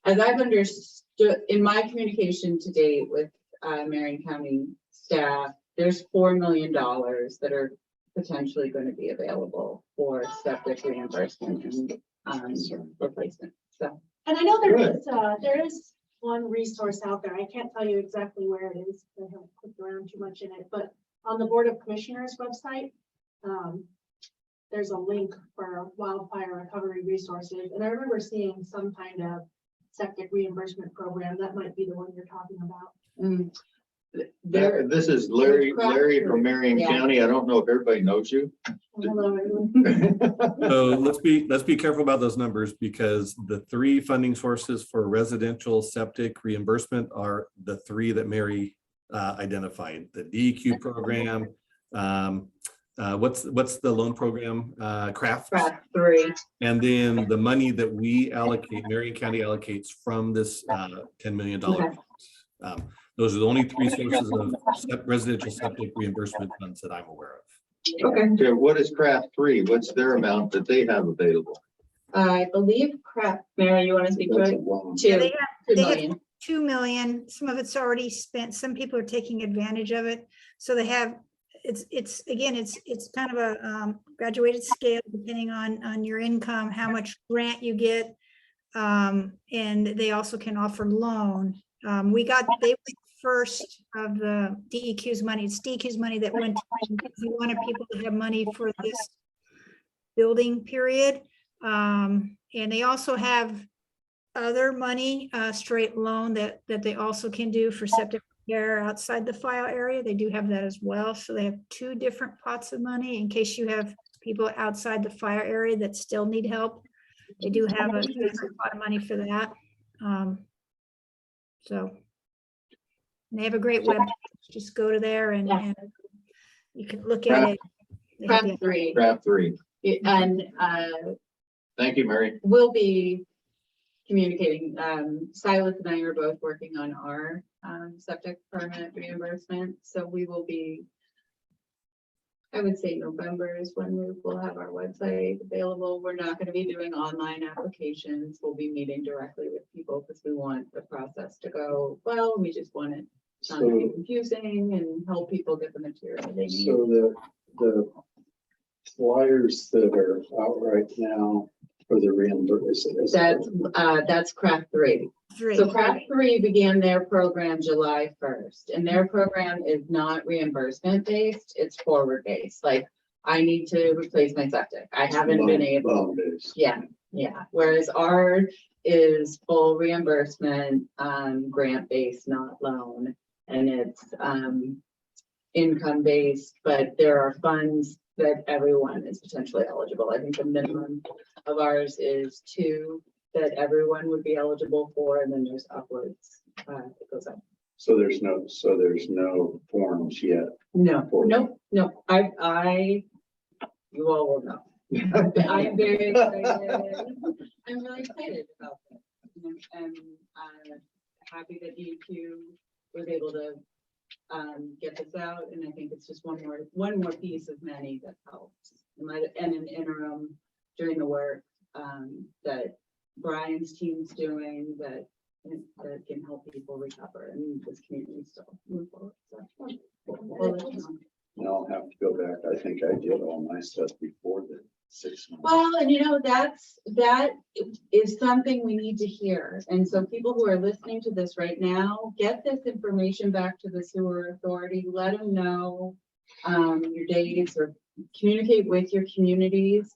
[SPEAKER 8] as I've understood in my communication to date with Marion County staff, there's $4 million that are potentially going to be available for septic reimbursement and replacement. So
[SPEAKER 5] And I know there is one resource out there. I can't tell you exactly where it is. I haven't clicked around too much in it, but on the Board of Commissioners website, there's a link for wildfire recovery resources. And I remember seeing some kind of septic reimbursement program. That might be the one you're talking about.
[SPEAKER 2] This is Larry from Marion
[SPEAKER 8] Yeah.
[SPEAKER 2] County. I don't know if everybody knows you.
[SPEAKER 5] Hello, everyone.
[SPEAKER 9] So let's be careful about those numbers, because the 3 funding sources for residential septic reimbursement are the 3 that Mary identified. The DEQ program, what's the loan program? CRAFT.
[SPEAKER 8] Craft 3.
[SPEAKER 9] And then the money that we allocate, Marion County allocates from this $10 million.
[SPEAKER 8] Okay.
[SPEAKER 9] Those are the only 3 sources of residential septic reimbursement funds that I'm aware of.
[SPEAKER 8] Okay.
[SPEAKER 2] Okay, what is Craft 3? What's their amount that they have available?
[SPEAKER 8] I believe Craft, Mary, you want to speak to
[SPEAKER 10] That's a
[SPEAKER 8] it?
[SPEAKER 10] long.
[SPEAKER 11] Yeah,
[SPEAKER 8] 2
[SPEAKER 11] they have
[SPEAKER 8] million.
[SPEAKER 11] 2 million. Some of it's already spent. Some people are taking advantage of it. So they have, it's kind of a graduated scale depending on your income, how much grant you get. And they also can offer loan. They were first of the DEQ's money. It's DEQ's money that went, because we wanted people to have money for this building period. And they also have other money, straight loan that they also can do for septic repair outside the file area. They do have that as well. So they have 2 different pots of money in case you have people outside the fire area that still need help. They do have a different pot of money for that. So they have a great web. Just go to there and you can look at it. They help you.
[SPEAKER 8] Craft 3.
[SPEAKER 2] Craft 3.
[SPEAKER 8] And
[SPEAKER 2] Thank you, Mary.
[SPEAKER 8] we'll be communicating. Silas and I are both working on our septic permit reimbursement. So we will be, I would say November is when we will have our website available. We're not going to be doing online applications. We'll be meeting directly with people because we want the process to go well. We just want it not to be confusing and help people get the material they need.
[SPEAKER 10] So the flyers that are out right now for the reimbursement.
[SPEAKER 8] That's Craft 3.
[SPEAKER 11] 3.
[SPEAKER 8] So Craft 3 began their program July 1st, and their program is not reimbursement based, it's forward based. Like, I need to replace my septic. I haven't been able. Yeah. Whereas ours is full reimbursement, grant based, not loan. And it's income based, but there are funds that everyone is potentially eligible. I think the minimum of ours is 2 that everyone would be eligible for, and then there's upwards, it goes up.
[SPEAKER 10] So there's no forms yet.
[SPEAKER 8] No, you all will know. I am very excited. I'm really excited about this. And happy that DEQ was able to get this out, and I think it's just one more piece of many that helps. And an interim during the work that Brian's team's doing that can help people recover and this community still move forward. So, we'll let you know.
[SPEAKER 10] And I'll have to go back. I think I did all my stuff before the 6 months.
[SPEAKER 8] Well, and that is something we need to hear. And so people who are listening to this right now, get this information back to the sewer authority, let them know your dates, or communicate with your communities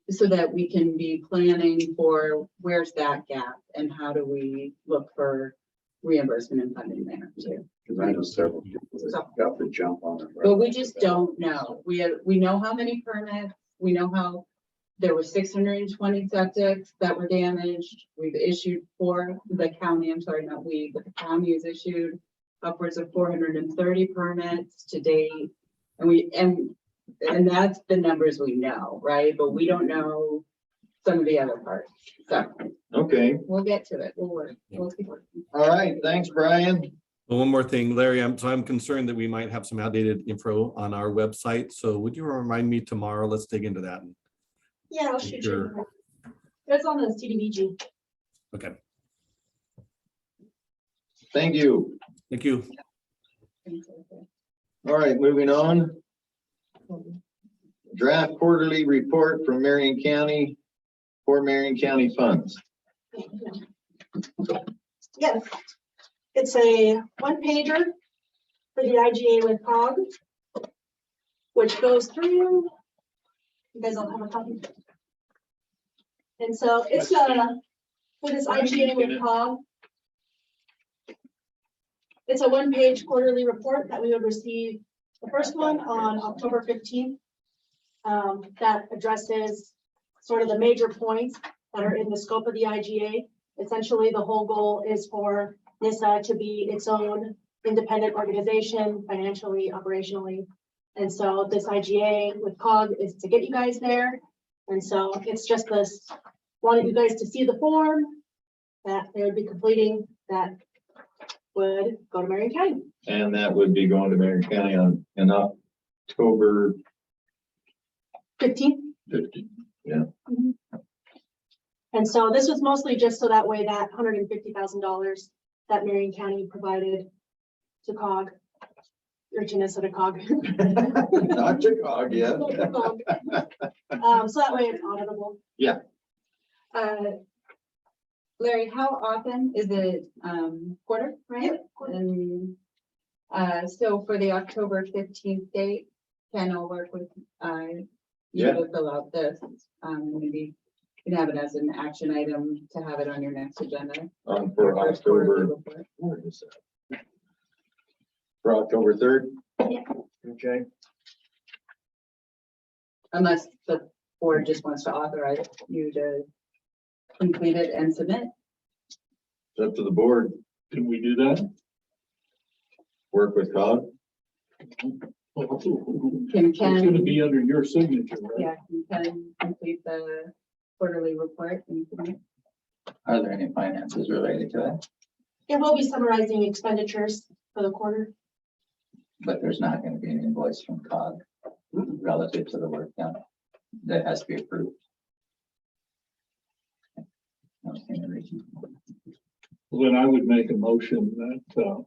[SPEAKER 8] so that we can be planning for where's that gap and how do we look for reimbursement and funding there too.
[SPEAKER 10] Because I know several people that got the jump on it.
[SPEAKER 8] But we just don't know. We know how many permits, we know how there were 620 septics that were damaged. We've issued the county, I'm sorry, not we, but the county has issued upwards of 430 permits to date. And that's the numbers we know, right? But we don't know some of the other parts. So
[SPEAKER 2] Okay,
[SPEAKER 8] we'll get to it. We'll work. We'll keep working.
[SPEAKER 2] all right, thanks, Brian.
[SPEAKER 9] Well, one more thing, Larry, I'm concerned that we might have some outdated info on our website. So would you remind me tomorrow? Let's dig into that.
[SPEAKER 5] Yeah, I'll shoot
[SPEAKER 9] Sure.
[SPEAKER 5] you. It's on the CDBG.
[SPEAKER 9] Okay,
[SPEAKER 2] Thank you.
[SPEAKER 9] thank you.
[SPEAKER 2] All right, moving on. Draft quarterly report from Marion County for Marion County funds.
[SPEAKER 5] Yes, it's a one pager for the IGA with COG, which goes through. You guys all have a copy. And so it's for this IGA with COG. It's a one-page quarterly report that we would receive. The first one on October 15th. That addresses sort of the major points that are in the scope of the IGA. Essentially, the whole goal is for NISA to be its own independent organization, financially, operationally. And so this IGA with COG is to get you guys there. And so it's just this, wanted you guys to see the form that they would be completing that would go to Marion County.
[SPEAKER 2] And that would be going to Marion County in October
[SPEAKER 5] 15th.
[SPEAKER 2] 15th.
[SPEAKER 5] And so this was mostly just so that way that $150,000 that Marion County provided to COG, or to NISA to COG.
[SPEAKER 2] Not to COG, yeah.
[SPEAKER 5] So that way it's auditable.
[SPEAKER 2] Yeah.
[SPEAKER 8] Larry, how often is it, quarter, right?
[SPEAKER 5] Yep, quarter.
[SPEAKER 8] And, so for the October 15th date, Ken will work with, you
[SPEAKER 2] Yeah.
[SPEAKER 8] to fill out this, maybe you can have it as an action item to have it on your next agenda.
[SPEAKER 2] For
[SPEAKER 8] First quarterly
[SPEAKER 2] October,
[SPEAKER 8] report.
[SPEAKER 2] where is that? For October 3rd?
[SPEAKER 5] Yeah.
[SPEAKER 2] Okay.
[SPEAKER 8] Unless the board just wants to authorize you to complete it and submit.
[SPEAKER 2] It's up to the board.
[SPEAKER 6] Can we do that?
[SPEAKER 2] Work with COG.
[SPEAKER 8] Can
[SPEAKER 6] It's gonna
[SPEAKER 8] Ken,
[SPEAKER 6] be under your signature, right?
[SPEAKER 8] yeah, can Ken complete the quarterly report and submit?
[SPEAKER 7] Are there any finances related to it?
[SPEAKER 5] It will be summarizing expenditures for the quarter.
[SPEAKER 7] But there's not going to be an invoice from COG relative to the work done. That has to be approved. Okay, Ricky.
[SPEAKER 6] Then I would make a motion that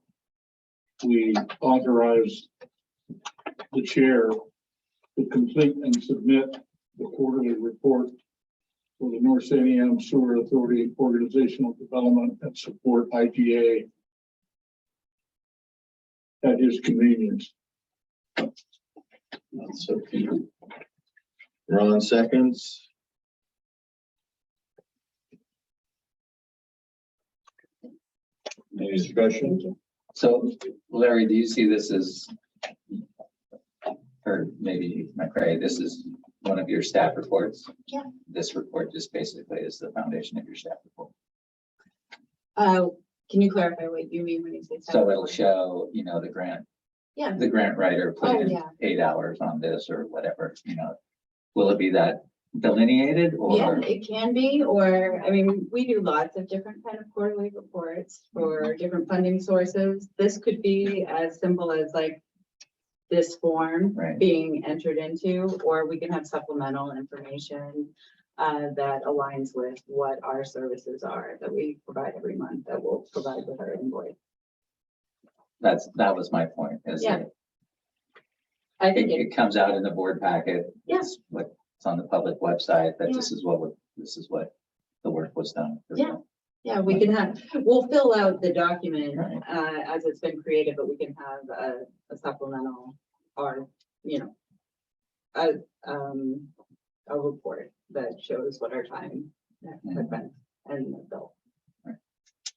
[SPEAKER 6] we authorize the chair to complete and submit the quarterly report for the North Santiam Sewer Authority Organizational Development and Support IGA at his convenience.
[SPEAKER 2] That's okay. Ron seconds. Any discussion?
[SPEAKER 7] So Larry, do you see this as, or maybe McCray, this is one of your staff reports?
[SPEAKER 5] Yeah.
[SPEAKER 7] This report just basically is the foundation of your staff report.
[SPEAKER 8] Can you clarify what you mean when you say?
[SPEAKER 7] So it'll show, you know, the grant
[SPEAKER 8] Yeah,
[SPEAKER 7] writer put
[SPEAKER 8] Oh,
[SPEAKER 7] in
[SPEAKER 8] yeah.
[SPEAKER 7] 8 hours on this or whatever, you know. Will it be that delineated
[SPEAKER 8] yeah,
[SPEAKER 7] or?
[SPEAKER 8] it can be, or, I mean, we do lots of different kind of quarterly reports for different funding sources. This could be as simple as like this form
[SPEAKER 7] Right.
[SPEAKER 8] being entered into, or we can have supplemental information that aligns with what our services are that we provide every month that we'll provide with our invoice.
[SPEAKER 7] That was my point, is
[SPEAKER 8] Yeah.
[SPEAKER 7] that
[SPEAKER 8] I think
[SPEAKER 7] it comes out in the board packet.
[SPEAKER 8] Yeah.
[SPEAKER 7] It's what's on the public website, that this is what the work was done.
[SPEAKER 8] Yeah. Yeah, we can have, we'll fill out the document
[SPEAKER 7] Right.
[SPEAKER 8] as it's been created, but we can have a supplemental or, you know, a report that shows what our time has been and the bill.
[SPEAKER 7] Right.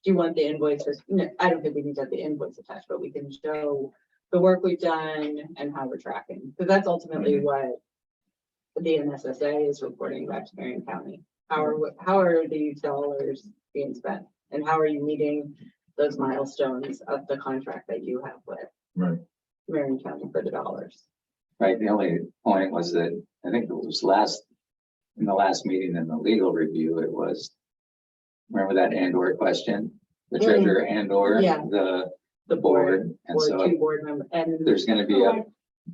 [SPEAKER 8] Do you want the invoices? No, I don't think we need to have the invoice attached, but we can show the work we've done and how we're tracking. Because that's ultimately what the NSSA is reporting back to Marion County. How are these dollars being spent? And how are you meeting those milestones of the contract that you have with
[SPEAKER 2] Right.
[SPEAKER 8] Marion County for the dollars?
[SPEAKER 7] Right, the only point was that, I think it was in the last meeting in the legal review, it was, remember that and/or question? The treasurer and/or
[SPEAKER 8] Yeah.
[SPEAKER 7] the board, and
[SPEAKER 8] Or
[SPEAKER 7] so
[SPEAKER 8] two board members and.
[SPEAKER 7] there's gonna be a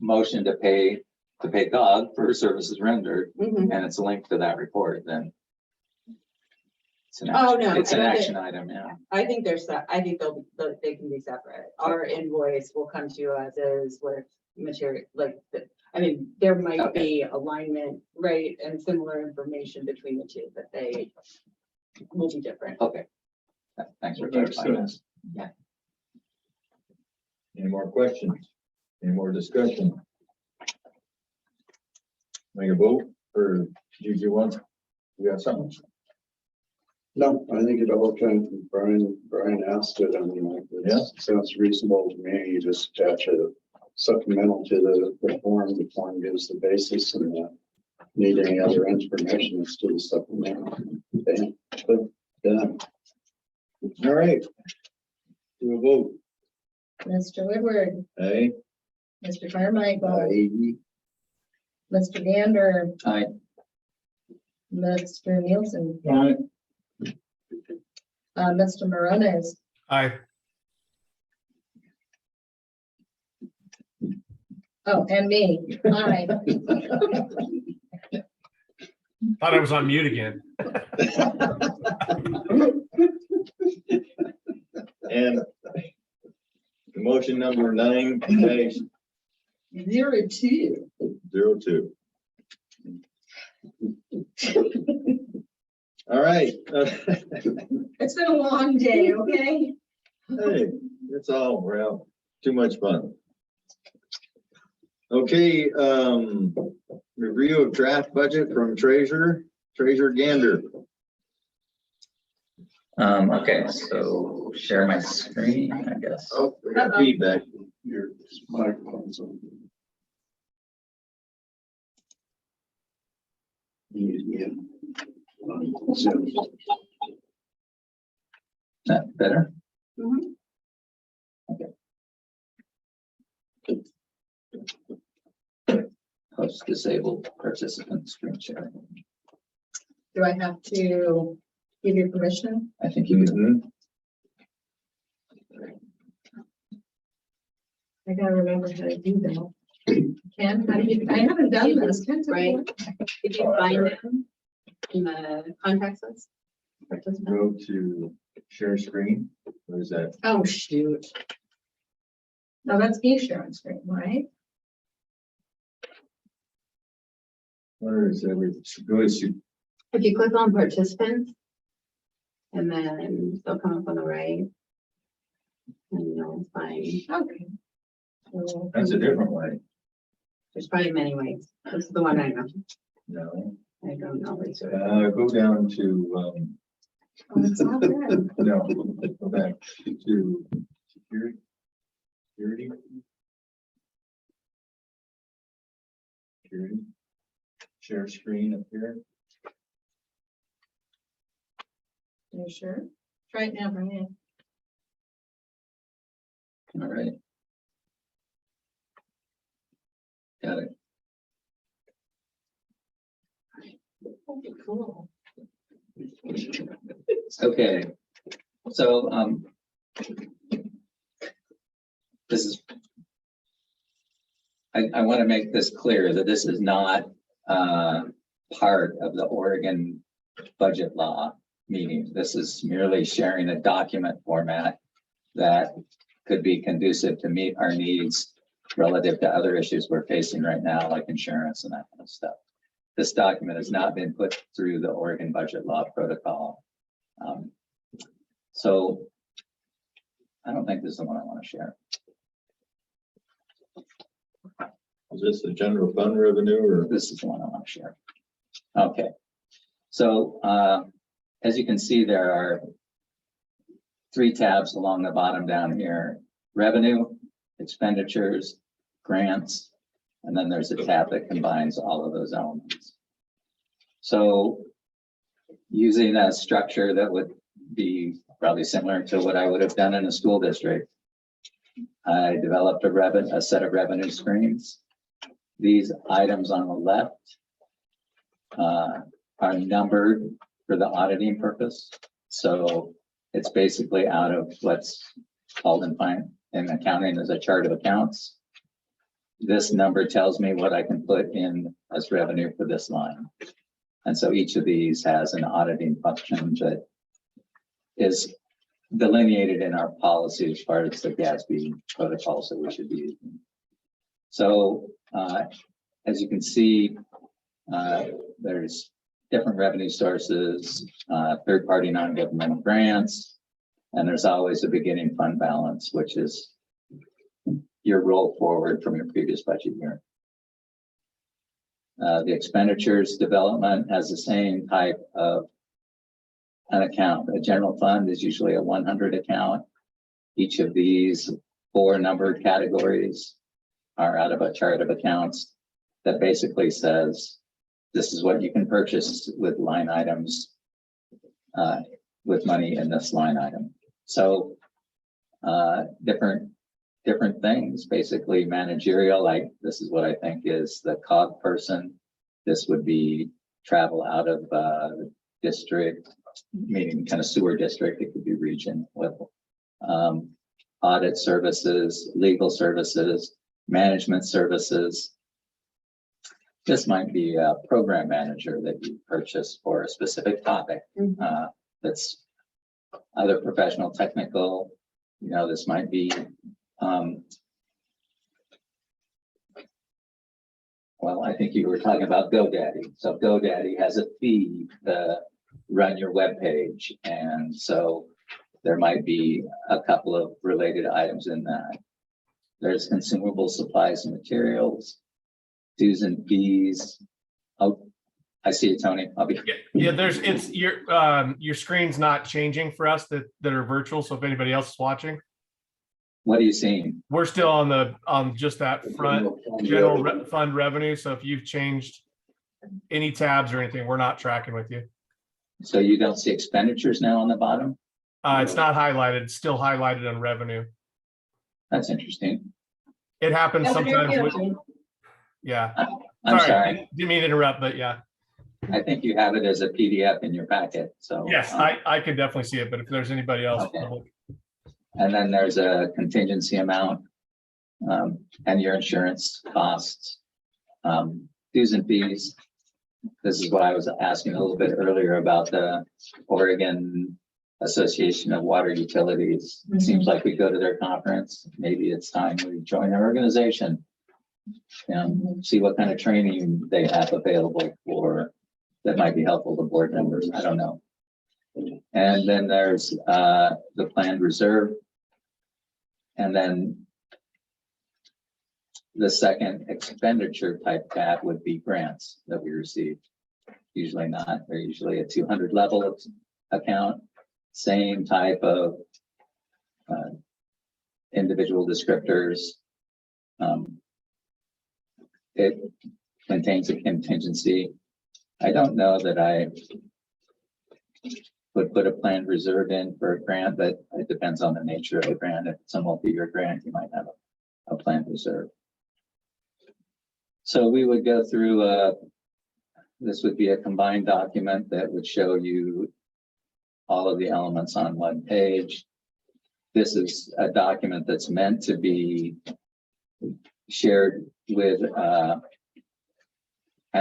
[SPEAKER 7] motion to pay COG for services rendered,
[SPEAKER 8] Mhm.
[SPEAKER 7] and it's linked to that report, then it's an
[SPEAKER 8] Oh,
[SPEAKER 7] action,
[SPEAKER 8] no,
[SPEAKER 7] it's
[SPEAKER 8] I
[SPEAKER 7] an
[SPEAKER 8] don't think-
[SPEAKER 7] action item, yeah.
[SPEAKER 8] I think I think they can be separate. Our invoice will come to you as is with material, like, I mean, there might be alignment, right, and similar information between the two, but they will be different.
[SPEAKER 7] Okay. Thanks for clarifying this.
[SPEAKER 2] Any more questions? Any more discussion? Make a vote, or do you want, you got something?
[SPEAKER 10] No, I think it all kind of, Brian asked it, I mean, like, sounds reasonable to me. You just attach a supplemental to the form. The form gives the basis, and need any other information, it's to the supplemental. Done.
[SPEAKER 2] All right. Do a vote.
[SPEAKER 1] Mr. Woodward,
[SPEAKER 2] Aye.
[SPEAKER 1] Mr. Carmichael,
[SPEAKER 10] Aye.
[SPEAKER 1] Mr. Gander,
[SPEAKER 7] Aye.
[SPEAKER 1] Mr. Nielsen,
[SPEAKER 6] Aye.
[SPEAKER 1] Mr. Morones,
[SPEAKER 3] Aye.
[SPEAKER 1] oh, and me, aye.
[SPEAKER 3] Thought I was on mute again.
[SPEAKER 2] And motion number 9-02. 02. All right.
[SPEAKER 1] It's been a long day, okay?
[SPEAKER 2] Hey, it's all, well, too much fun. Okay, review of draft budget from Treasurer Gander.
[SPEAKER 7] Okay, so share my screen, I guess.
[SPEAKER 2] Oh, we got feedback.
[SPEAKER 10] Your microphone's on. Yeah. Zoom.
[SPEAKER 7] That better?
[SPEAKER 8] Mhm.
[SPEAKER 7] Host disabled participant screen sharing.
[SPEAKER 1] Do I have to give you permission?
[SPEAKER 7] I think you can.
[SPEAKER 1] I gotta remember how to do that. Ken, how do you, I haven't done this. Ken,
[SPEAKER 8] Right. Did you find it in the contacts list? Participant?
[SPEAKER 2] Go to share screen. What is that?
[SPEAKER 1] Oh, shoot. No, that's me sharing screen, right?
[SPEAKER 2] Where is that? Go to,
[SPEAKER 8] If you click on participants, and then they'll come up on the right. And you'll find,
[SPEAKER 1] Okay. So,
[SPEAKER 2] that's a different way.
[SPEAKER 8] there's probably many ways. This is the one I know.
[SPEAKER 2] No.
[SPEAKER 8] I don't know. It's
[SPEAKER 2] Go down to,
[SPEAKER 1] oh, it's not there.
[SPEAKER 2] no, go back to security. Security. Share screen up here.
[SPEAKER 1] You sure? Try it now, Brian.
[SPEAKER 7] All right. Got it.
[SPEAKER 1] Okay, cool.
[SPEAKER 7] Okay. So, this is, I want to make this clear that this is not part of the Oregon budget law meeting. This is merely sharing a document format that could be conducive to meet our needs relative to other issues we're facing right now, like insurance and that kind of stuff. This document has not been put through the Oregon budget law protocol. So I don't think this is the one I want to share.
[SPEAKER 2] Is this the general fund revenue or?
[SPEAKER 7] This is the one I want to share. Okay. So as you can see, there are 3 tabs along the bottom down here: revenue, expenditures, grants, and then there's a tab that combines all of those elements. So using a structure that would be probably similar to what I would have done in a school district, I developed a set of revenue screens. These items on the left are numbered for the auditing purpose. So it's basically out of what's called in accounting as a chart of accounts. This number tells me what I can put in as revenue for this line. And so each of these has an auditing function that is delineated in our policy as far as the GASB protocols that we should be using. So as you can see, there's different revenue sources, third-party non-governmental grants, and there's always a beginning fund balance, which is your roll forward from your previous budget year. The expenditures development has the same type of an account. A general fund is usually a 100 account. Each of these 4 numbered categories are out of a chart of accounts that basically says, this is what you can purchase with line items, with money in this line item. So different things, basically managerial, like this is what I think is the COG person. This would be travel out of district, meaning kind of sewer district, it could be region level. Audit services, legal services, management services. This might be a program manager that you purchase for a specific topic. That's other professional, technical, you know, this might be, well, I think you were talking about GoDaddy. So GoDaddy has a fee to run your web page. And so there might be a couple of related items in that. There's consumable supplies and materials, dues and fees. Oh, I see you, Tony. I'll be.
[SPEAKER 3] Yeah, it's your screen's not changing for us that are virtual. So if anybody else is watching,
[SPEAKER 7] What are you seeing?
[SPEAKER 3] we're still on just that front fund revenue. So if you've changed any tabs or anything, we're not tracking with you.
[SPEAKER 7] So you don't see expenditures now on the bottom?
[SPEAKER 3] It's not highlighted, it's still highlighted on revenue.
[SPEAKER 7] That's interesting.
[SPEAKER 3] It happens sometimes with, yeah.
[SPEAKER 7] I'm sorry.
[SPEAKER 3] Didn't mean to interrupt, but yeah.
[SPEAKER 7] I think you have it as a PDF in your packet, so.
[SPEAKER 3] Yes, I could definitely see it, but if there's anybody else.
[SPEAKER 7] Okay. And then there's a contingency amount, and your insurance costs, dues and fees. This is what I was asking a little bit earlier about the Oregon Association of Water Utilities. It seems like we go to their conference. Maybe it's time we join their organization and see what kind of training they have available for that might be helpful to board members. I don't know. And then there's the planned reserve. And then the second expenditure type tab would be grants that we receive. Usually not, they're usually a 200 level account, same type of individual descriptors. It contains a contingency. I don't know that I would put a planned reserve in for a grant, but it depends on the nature of the grant. If it's a multi-year grant, you might have a planned reserve. So we would go through, this would be a combined document that would show you all of the elements on one page. This is a document that's meant to be shared with kind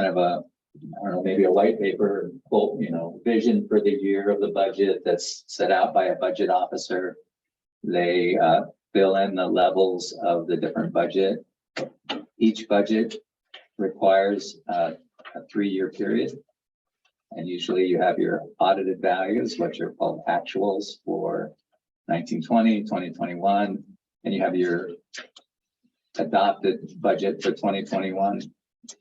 [SPEAKER 7] of a, I don't know, maybe a white paper, full, you know, vision for the year of the budget that's set out by a budget officer. They fill in the levels of the different budget. Each budget requires a 3-year period. And usually you have your audited values, which are called actuals for 1920, 2021, and you have your adopted budget for 2021.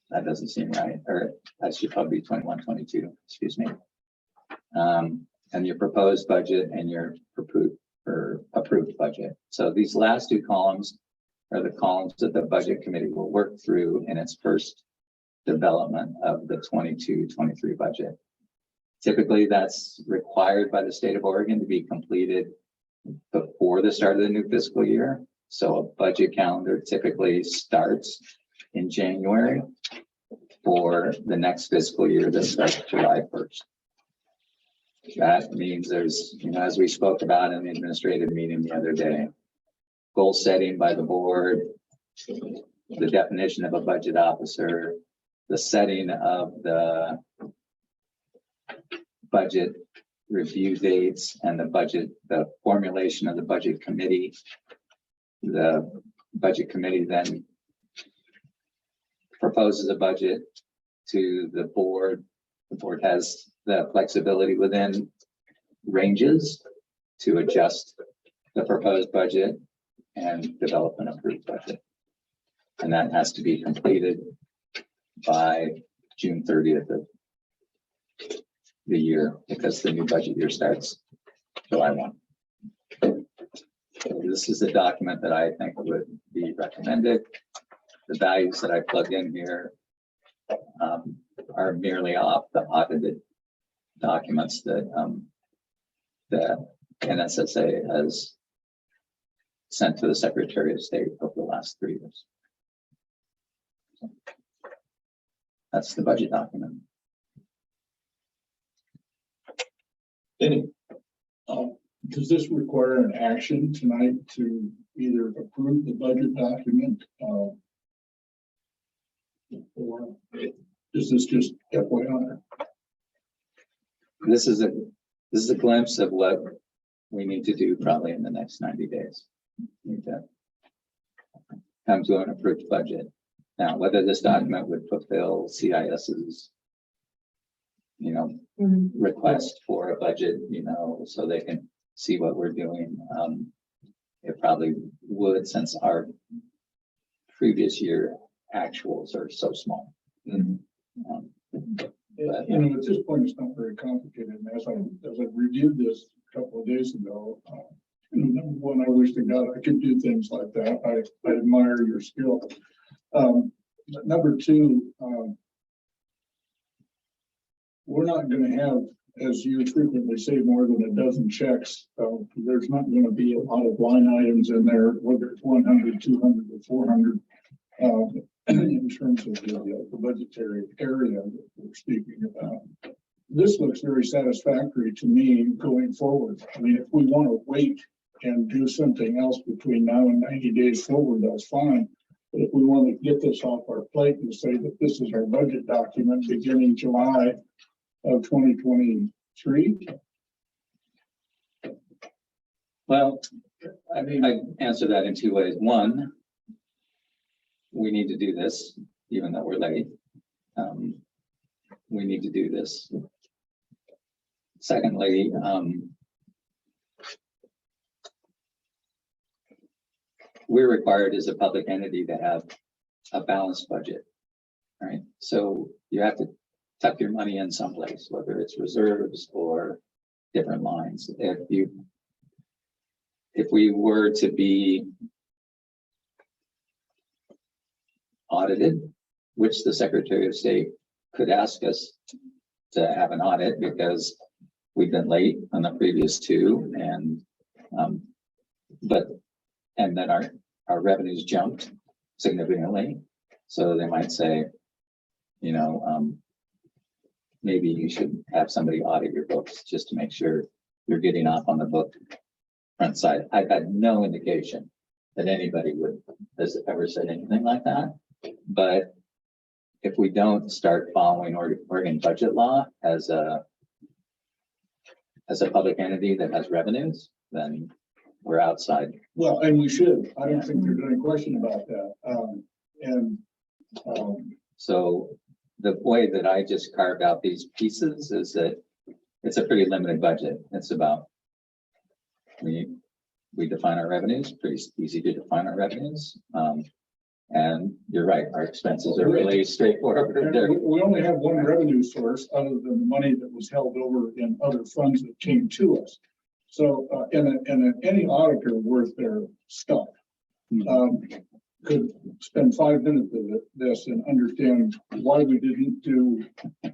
[SPEAKER 7] That doesn't seem right, or that should probably be 21, 22, excuse me. And your proposed budget and your approved budget. So these last 2 columns are the columns that the budget committee will work through in its first development of the 22-23 budget. Typically, that's required by the state of Oregon to be completed before the start of the new fiscal year. So a budget calendar typically starts in January for the next fiscal year that starts July 1st. That means there's, you know, as we spoke about in the administrative meeting the other day, goal setting by the board, the definition of a budget officer, the setting of the budget review dates and the formulation of the budget committee. The budget committee then proposes a budget to the board. The board has the flexibility within ranges to adjust the proposed budget and develop an approved budget. And that has to be completed by June 30th of the year, because the new budget year starts July 1. So this is a document that I think would be recommended. The values that I plug in here are merely off the audited documents that the NSSA has sent to the Secretary of State over the last 3 years. So that's the budget document.
[SPEAKER 6] Any, does this require an action tonight to either approve the budget document? Or is this just FYI?
[SPEAKER 7] This is a glimpse of what we need to do probably in the next 90 days. We need to come to an approved budget. Now, whether this document would fulfill CIS's, request for a budget, so they can see what we're doing. It probably would, since our previous year actuals are so small.
[SPEAKER 6] At this point, it's not very complicated. And as I reviewed this a couple of days ago, number one, I wish to God I could do things like that. I admire your skill. But number two, we're not going to have, as you frequently say, more than a dozen checks. There's not going to be a lot of line items in there, whether it's 100, 200, or 400, in terms of the budgetary area that we're speaking about. This looks very satisfactory to me going forward. I mean, if we want to wait and do something else between now and 90 days forward, that's fine. But if we want to get this off our plate and say that this is our budget document beginning July of 2023.
[SPEAKER 7] Well, I mean, I answer that in two ways. One, we need to do this, even though we're late. We need to do this. Secondly, we're required as a public entity to have a balanced budget, right? So you have to tuck your money in someplace, whether it's reserves or different lines. If we were to be audited, which the Secretary of State could ask us to have an audit because we've been late on the previous two, and then our revenues jumped significantly. So they might say, maybe you should have somebody audit your books just to make sure you're getting off on the book front side. I've had no indication that anybody has ever said anything like that. But if we don't start following Oregon budget law as a public entity that has revenues, then we're outside.
[SPEAKER 6] Well, and we should. I don't think there's any question about that.
[SPEAKER 7] So the way that I just carved out these pieces is that it's a pretty limited budget. It's about, we define our revenues, pretty easy to define our revenues. And you're right, our expenses are really straightforward.
[SPEAKER 6] We only have one revenue source other than the money that was held over in other funds that came to us. So, any auditor worth their stuff could spend 5 minutes with this and understand why we didn't do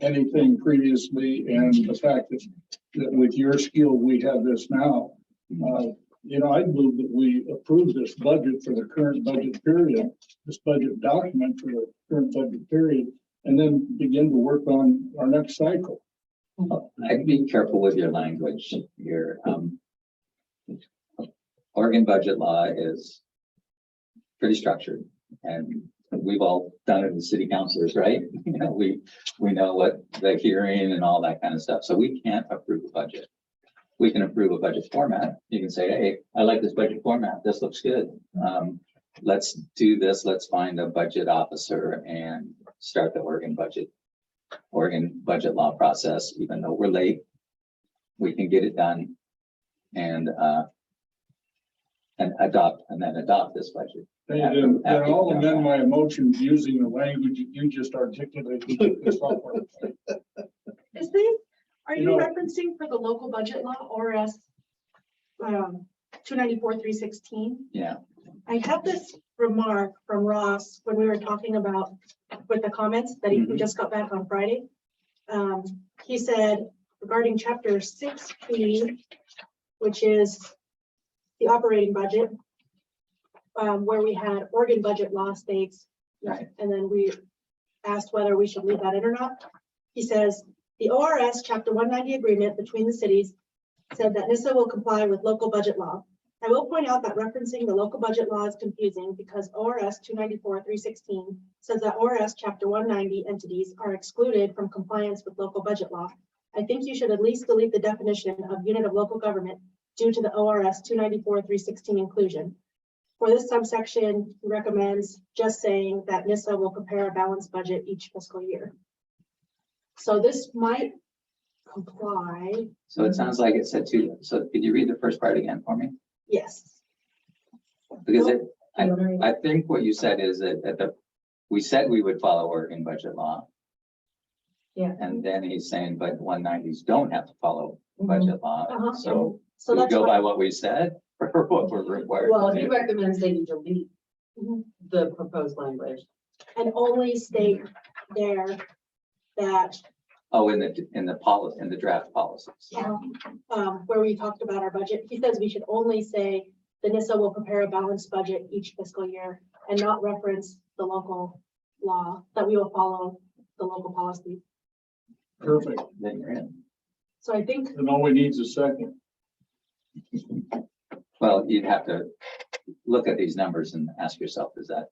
[SPEAKER 6] anything previously, and the fact that with your skill we have this now. I'd move that we approve this budget for the current budget period, this budget document for the current budget period, and then begin to work on our next cycle.
[SPEAKER 7] I'd be careful with your language here. Oregon budget law is pretty structured, and we've all done it as city councilors, right? We know what the hearing and all that kind of stuff. So we can't approve a budget. We can approve a budget format. You can say, hey, I like this budget format. This looks good. let's do this, let's find a budget officer and start the Oregon budget law process, even though we're late. We can get it done and then adopt this budget.
[SPEAKER 6] And then I'll amend my emotions using the language you just articulated.
[SPEAKER 5] Is this, are
[SPEAKER 6] You
[SPEAKER 5] you
[SPEAKER 6] know-
[SPEAKER 5] referencing for the local budget law, ORS 294-316?
[SPEAKER 7] Yeah,
[SPEAKER 5] I had this remark from Ross when we were talking about with the comments that he just got back on Friday. He said regarding chapter 6B, which is the operating budget, where we had Oregon budget law states,
[SPEAKER 7] right.
[SPEAKER 5] and then we asked whether we should leave that in or not. He says, the ORS chapter 190 agreement between the cities said that NISA will comply with local budget law. I will point out that referencing the local budget law is confusing because ORS 294-316 says that ORS chapter 190 entities are excluded from compliance with local budget law. I think you should at least delete the definition of unit of local government due to the ORS 294-316 inclusion. For this subsection, he recommends just saying that NISA will prepare a balanced budget each fiscal year. So this might comply,
[SPEAKER 7] So it sounds like it said two. So could you read the first part again for me?
[SPEAKER 5] yes.
[SPEAKER 7] Because I think what you said is that we said we would follow Oregon budget law.
[SPEAKER 1] Yeah.
[SPEAKER 7] And then he's saying, but 190s don't have to follow budget law.
[SPEAKER 5] Uh-huh.
[SPEAKER 7] So
[SPEAKER 5] So
[SPEAKER 7] we
[SPEAKER 5] that's
[SPEAKER 7] go
[SPEAKER 5] what,
[SPEAKER 7] by what we said or what we're required
[SPEAKER 1] Well,
[SPEAKER 7] to
[SPEAKER 1] he
[SPEAKER 7] do.
[SPEAKER 1] recommends that you delete
[SPEAKER 5] Mhm.
[SPEAKER 1] the proposed language.
[SPEAKER 5] and only state there that,
[SPEAKER 7] Oh, in the draft policies.
[SPEAKER 5] where we talked about our budget, he says we should only say the NISA will prepare a balanced budget each fiscal year and not reference the local law, that we will follow the local policy.
[SPEAKER 6] Perfect.
[SPEAKER 7] Then you're in.
[SPEAKER 5] So I think,
[SPEAKER 6] And all we need is a second.
[SPEAKER 7] Well, you'd have to look at these numbers and ask yourself, is that?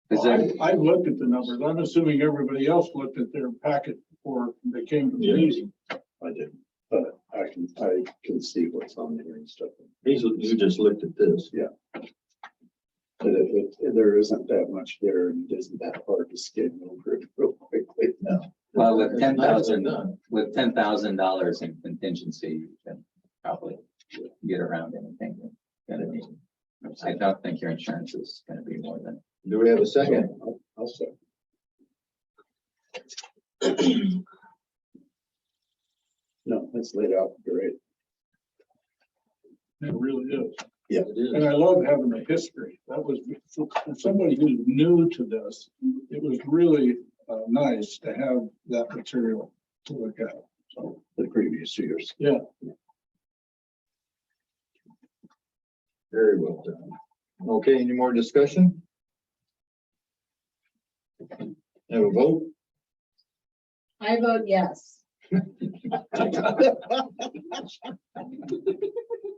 [SPEAKER 7] Is there,
[SPEAKER 6] I looked at the numbers. I'm assuming everybody else looked at their packet before they came to the meeting.
[SPEAKER 10] I didn't, but I can see what's on there and stuff.
[SPEAKER 2] You just looked at this.
[SPEAKER 10] But if there isn't that much there, and it isn't that hard to skim over it real quickly.
[SPEAKER 2] No.
[SPEAKER 7] well, with
[SPEAKER 2] It's
[SPEAKER 7] 10,000,
[SPEAKER 2] nicely done.
[SPEAKER 7] with $10,000 in contingency, you can probably get around anything you're gonna need. I don't think your insurance is gonna be more than.
[SPEAKER 2] Do we have a second?
[SPEAKER 10] I'll say. No, it's laid out great.
[SPEAKER 6] It really is.
[SPEAKER 2] It is.
[SPEAKER 6] And I love having the history. That was, for somebody who's new to this, it was really nice to have that material to look at. So,
[SPEAKER 10] The previous years.
[SPEAKER 6] yeah.
[SPEAKER 2] Very well done. Okay, any more discussion? Have a vote?
[SPEAKER 1] I vote yes.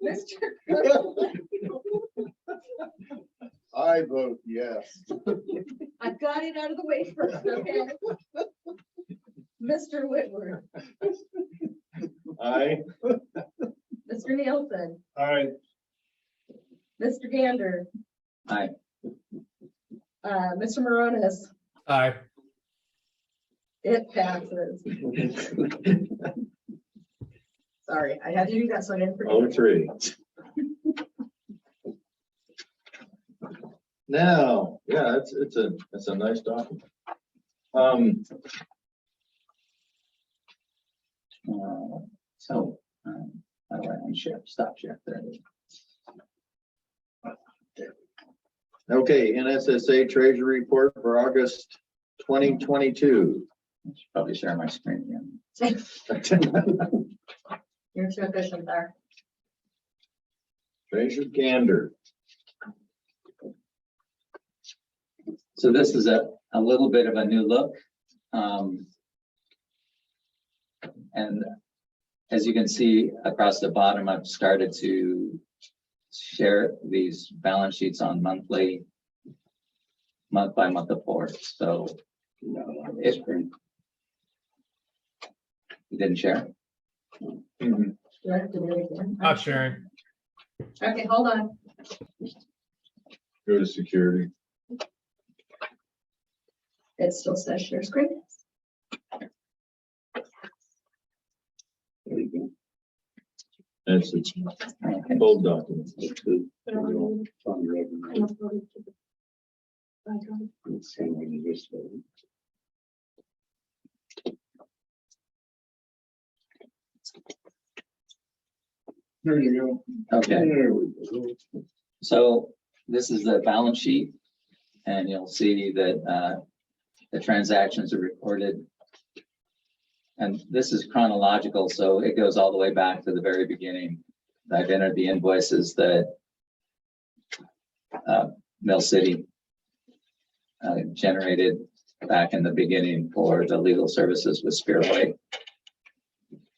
[SPEAKER 1] Mr.
[SPEAKER 10] I vote yes.
[SPEAKER 1] I got it out of the way first, okay? Mr. Whitworth,
[SPEAKER 2] Aye.
[SPEAKER 1] Mr. Nielsen,
[SPEAKER 6] All right.
[SPEAKER 1] Mr. Gander,
[SPEAKER 7] Aye.
[SPEAKER 1] Mr. Moronis,
[SPEAKER 3] Aye.
[SPEAKER 1] it passes. Sorry, I had to do that so I didn't forget.
[SPEAKER 2] 03. Now, yeah, it's a nice document.
[SPEAKER 7] So, how do I unshare, stop share? There it is.
[SPEAKER 2] Okay, NSSA Treasury Report for August 2022.
[SPEAKER 7] I should probably share my screen again.
[SPEAKER 1] You're too efficient there.
[SPEAKER 2] Treasurer Gander.
[SPEAKER 7] So this is a little bit of a new look. And as you can see across the bottom, I've started to share these balance sheets on month by month reports. So if you didn't share,
[SPEAKER 2] Mhm.
[SPEAKER 1] Do I have to do it again?
[SPEAKER 3] Not sharing.
[SPEAKER 1] Okay, hold on.
[SPEAKER 2] Go to security.
[SPEAKER 1] It still says share screen.
[SPEAKER 10] There you go.
[SPEAKER 2] That's its bold document.
[SPEAKER 10] It's the fund revenue. It's the same way you just said.
[SPEAKER 6] There you go.
[SPEAKER 7] Okay,
[SPEAKER 10] There we go.
[SPEAKER 7] so this is the balance sheet. And you'll see that the transactions are recorded. And this is chronological, so it goes all the way back to the very beginning. I've entered the invoices that Mill City generated back in the beginning for the legal services with Spearway.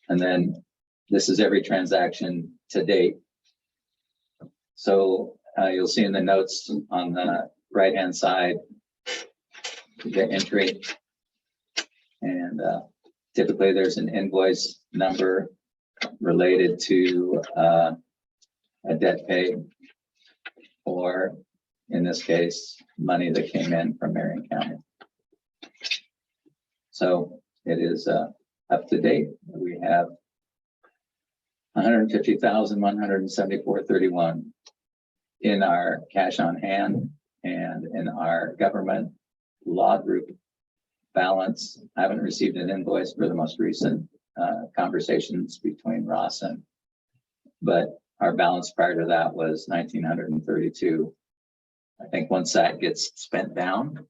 [SPEAKER 7] And then this is every transaction to date. So you'll see in the notes on the right-hand side, the entry. And typically there's an invoice number related to a debt paid, or in this case, money that came in from Marion County. So it is up to date. We have 150,174.31 in our cash on hand and in our government law group balance. I haven't received an invoice for the most recent conversations between Ross and, but our balance prior to that was 1,932. I think once that gets spent down,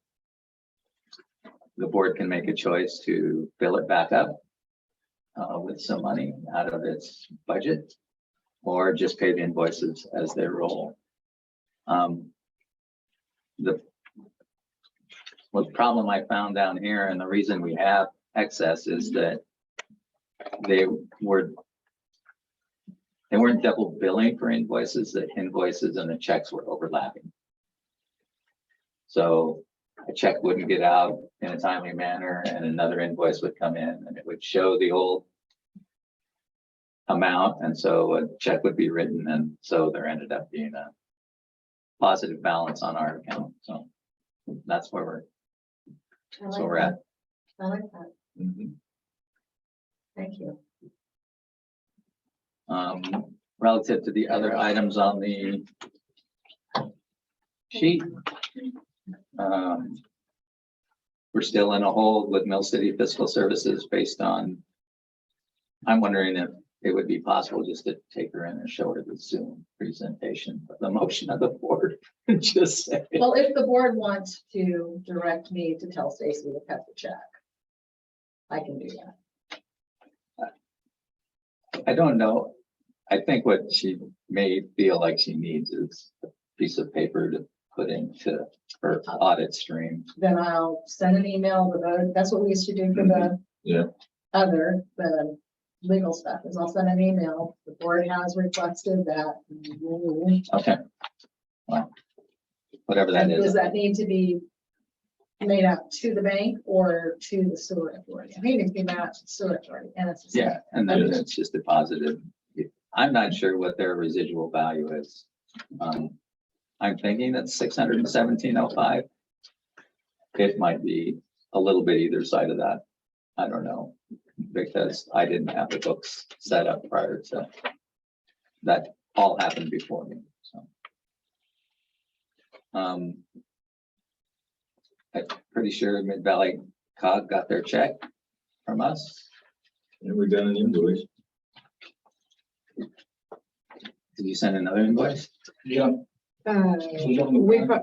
[SPEAKER 7] the board can make a choice to fill it back up with some money out of its budget, or just pay the invoices as they roll. The problem I found down here, and the reason we have excess, is that they weren't double billing for invoices. The invoices and the checks were overlapping. So a check wouldn't get out in a timely manner and another invoice would come in and it would show the old amount. And so a check would be written. And so there ended up being a positive balance on our account. So that's where we're at.
[SPEAKER 1] I like that.
[SPEAKER 2] Mhm.
[SPEAKER 1] Thank you.
[SPEAKER 7] Relative to the other items on the sheet, we're still in a hold with Mill City Fiscal Services based on, I'm wondering if it would be possible just to take her in and show her the Zoom presentation of the motion of the board and just say.
[SPEAKER 1] Well, if the board wants to direct me to tell Stacy to cut the check, I can do that.
[SPEAKER 7] I don't know. I think what she may feel like she needs is a piece of paper to put into her audit stream.
[SPEAKER 1] Then I'll send an email to the, that's what we used to do for the
[SPEAKER 2] Yeah.
[SPEAKER 1] the legal stuff, is I'll send an email. The board has requested that.
[SPEAKER 7] Okay. Well, whatever that
[SPEAKER 1] And
[SPEAKER 7] is.
[SPEAKER 1] does that need to be made out to the bank or to the sewer authority? I think it can be made out to the sewer authority, and it's. the same.
[SPEAKER 7] Yeah, and then it's just deposited. I'm not sure what their residual value is. I'm thinking it's 617.05. It might be a little bit either side of that. I don't know, because I didn't have the books set up prior to that. All happened before me, so. I'm pretty sure Mid Valley Cog got their check from us.
[SPEAKER 2] And we got an invoice.
[SPEAKER 7] Did you send another invoice?
[SPEAKER 6] Yeah.
[SPEAKER 7] That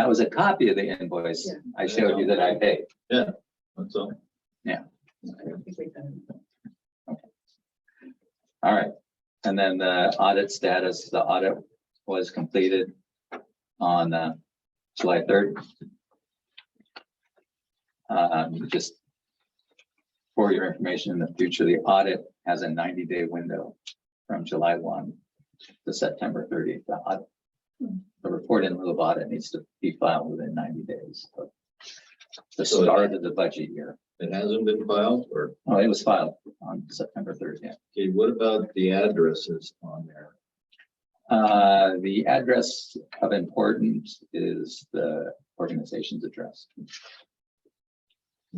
[SPEAKER 7] was a copy of the invoice.
[SPEAKER 1] Yeah.
[SPEAKER 7] I showed you that I paid.
[SPEAKER 2] That's all.
[SPEAKER 7] All right. And then the audit status, the audit was completed on July 3rd. Just for your information in the future, the audit has a 90-day window from July 1 to September 30th. The report in lieu of audit needs to be filed within 90 days of the start of the budget year.
[SPEAKER 2] It hasn't been filed, or,
[SPEAKER 7] Oh, it was filed on September 30th.
[SPEAKER 2] okay, what about the addresses on there?
[SPEAKER 7] The address of importance is the organization's address.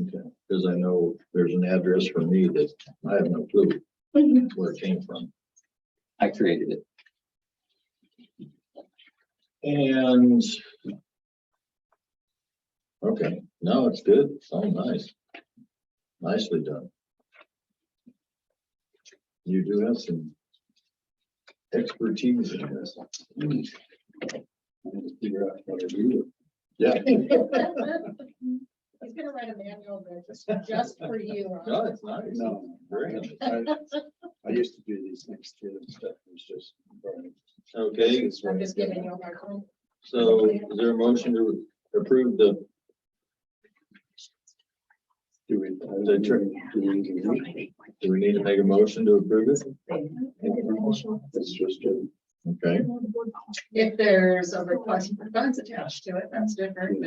[SPEAKER 2] Okay, because I know there's an address for me that I have no clue where it came from.
[SPEAKER 7] I created it.
[SPEAKER 2] And okay, no, it's good. It's all nice. Nicely done. You do have some expertise in this.
[SPEAKER 10] Figure out how to do
[SPEAKER 2] Yeah,
[SPEAKER 1] He's gonna write a manual there just for you.
[SPEAKER 2] no, it's nice.
[SPEAKER 10] it. No,
[SPEAKER 2] Very
[SPEAKER 10] I,
[SPEAKER 2] nice.
[SPEAKER 10] I used to do these things too and stuff. It's just.
[SPEAKER 2] Okay,
[SPEAKER 1] I'm just giving you a hard time.
[SPEAKER 2] so is there a motion to approve the,
[SPEAKER 10] Do we?
[SPEAKER 2] The trick. do we need to make a motion to approve it?
[SPEAKER 10] It's just a.
[SPEAKER 2] Okay,
[SPEAKER 1] If there's a request for funds attached to it, that's different,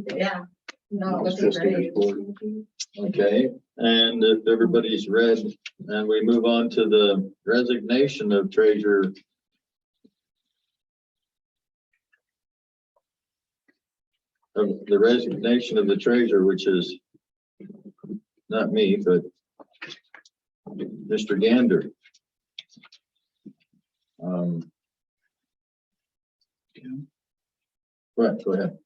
[SPEAKER 1] but yeah. No,
[SPEAKER 10] It's
[SPEAKER 1] that's
[SPEAKER 10] just a
[SPEAKER 1] great.
[SPEAKER 10] report.
[SPEAKER 2] okay, and if everybody's read, and we move on to the resignation of treasurer. Of the resignation of the treasurer, which is not me, but Mr. Gander. Right, go ahead.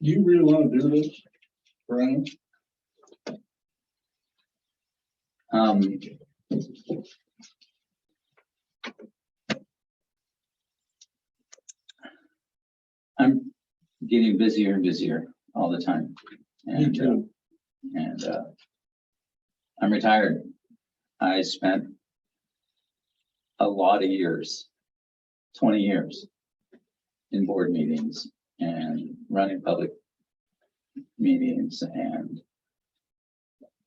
[SPEAKER 6] Do you really want to do this, Brian?
[SPEAKER 7] I'm getting busier and busier all the time.
[SPEAKER 6] Me
[SPEAKER 7] And,
[SPEAKER 6] too.
[SPEAKER 7] I'm retired. I spent a lot of years, 20 years in board meetings and running public meetings and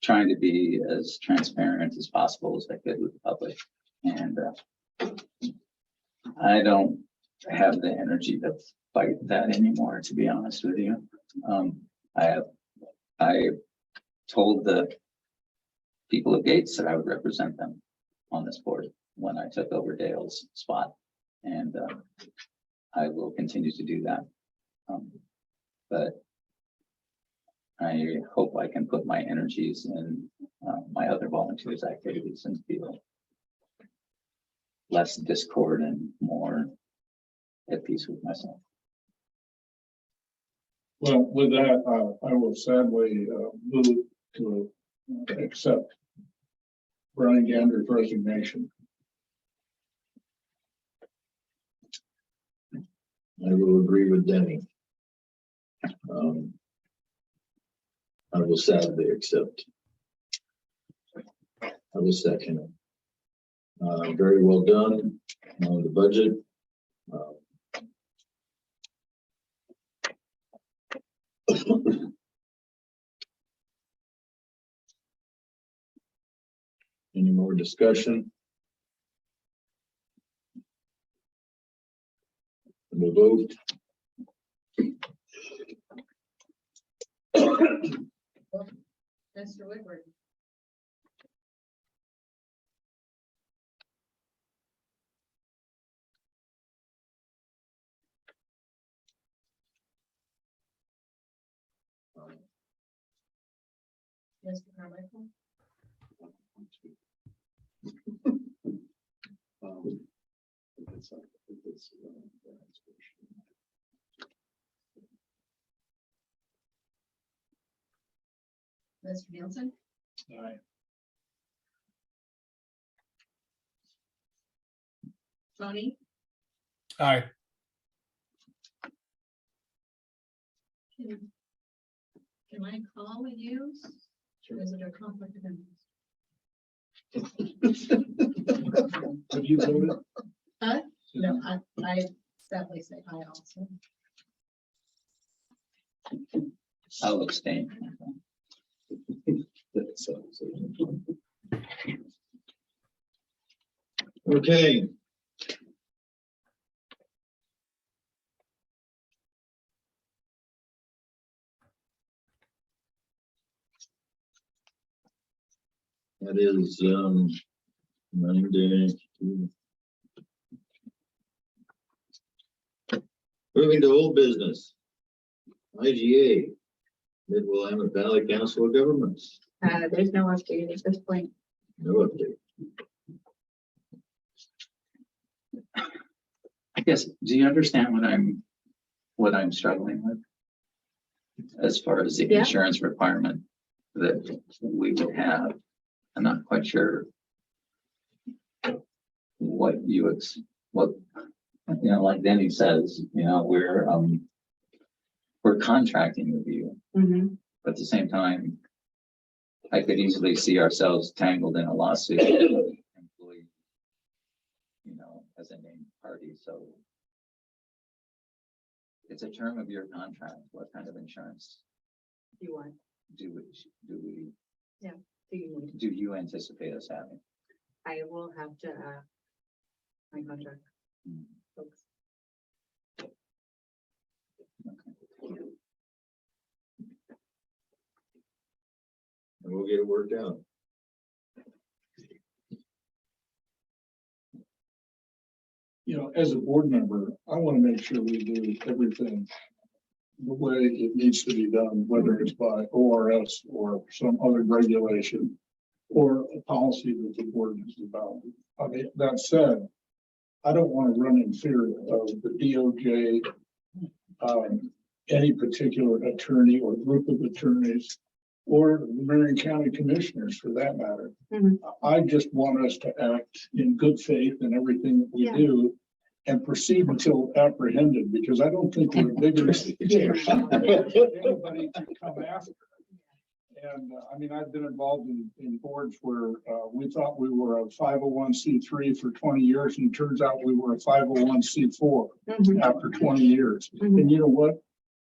[SPEAKER 7] trying to be as transparent as possible as I could with the public. And I don't have the energy to fight that anymore, to be honest with you. I told the people of Gates that I would represent them on this board when I took over Dale's spot. And I will continue to do that. But I hope I can put my energies in my other volunteers activities and feel less discord and more at peace with myself.
[SPEAKER 6] Well, with that, I will sadly move to accept Brian Gander's resignation.
[SPEAKER 2] I will agree with Denny. I will sadly accept. I will second it. Very well done on the budget. Any more discussion? We'll vote.
[SPEAKER 1] Mr. Woodward. Mr. Carmichael. Mr. Nielsen.
[SPEAKER 6] Aye.
[SPEAKER 1] Tony.
[SPEAKER 3] Aye.
[SPEAKER 1] Can I call you? Or is it a conflict of interest?
[SPEAKER 6] Have you voted?
[SPEAKER 1] Huh? No, I sadly say I also.
[SPEAKER 7] I'll abstain.
[SPEAKER 2] Okay. That is 9 days. Moving to old business. IGA, Mid-Willamette Valley Council of Governments.
[SPEAKER 8] There's no update at this point.
[SPEAKER 2] No update.
[SPEAKER 7] I guess, do you understand what I'm struggling with? As far as the
[SPEAKER 8] Yeah.
[SPEAKER 7] insurance requirement that we would have, I'm not quite sure what like Denny says, we're contracting with you,
[SPEAKER 8] Mhm.
[SPEAKER 7] but at the same time, I could easily see ourselves tangled in a lawsuit. Employee, as a named party, so. It's a term of your contract. What kind of insurance
[SPEAKER 8] You want,
[SPEAKER 7] do we,
[SPEAKER 8] do you need?
[SPEAKER 7] do you anticipate us having?
[SPEAKER 8] I will have to ask my contract folks.
[SPEAKER 2] And we'll get it worked out.
[SPEAKER 6] As a board member, I want to make sure we do everything the way it needs to be done, whether it's by ORS or some other regulation or a policy that the board has developed. I mean, that said, I don't want to run in fear of the DOJ, any particular attorney or group of attorneys, or the Marion County Commissioners for that matter.
[SPEAKER 8] Mhm.
[SPEAKER 6] I just want us to act in good faith in everything that we
[SPEAKER 8] Yeah.
[SPEAKER 6] do and proceed until apprehended, because I don't think we're big enough anybody to come after. And I mean, I've been involved in boards where we thought we were a 501c3 for 20 years, and it turns out we were a 501c4
[SPEAKER 8] Mhm.
[SPEAKER 6] after 20 years.
[SPEAKER 8] Mhm.
[SPEAKER 6] And you know what?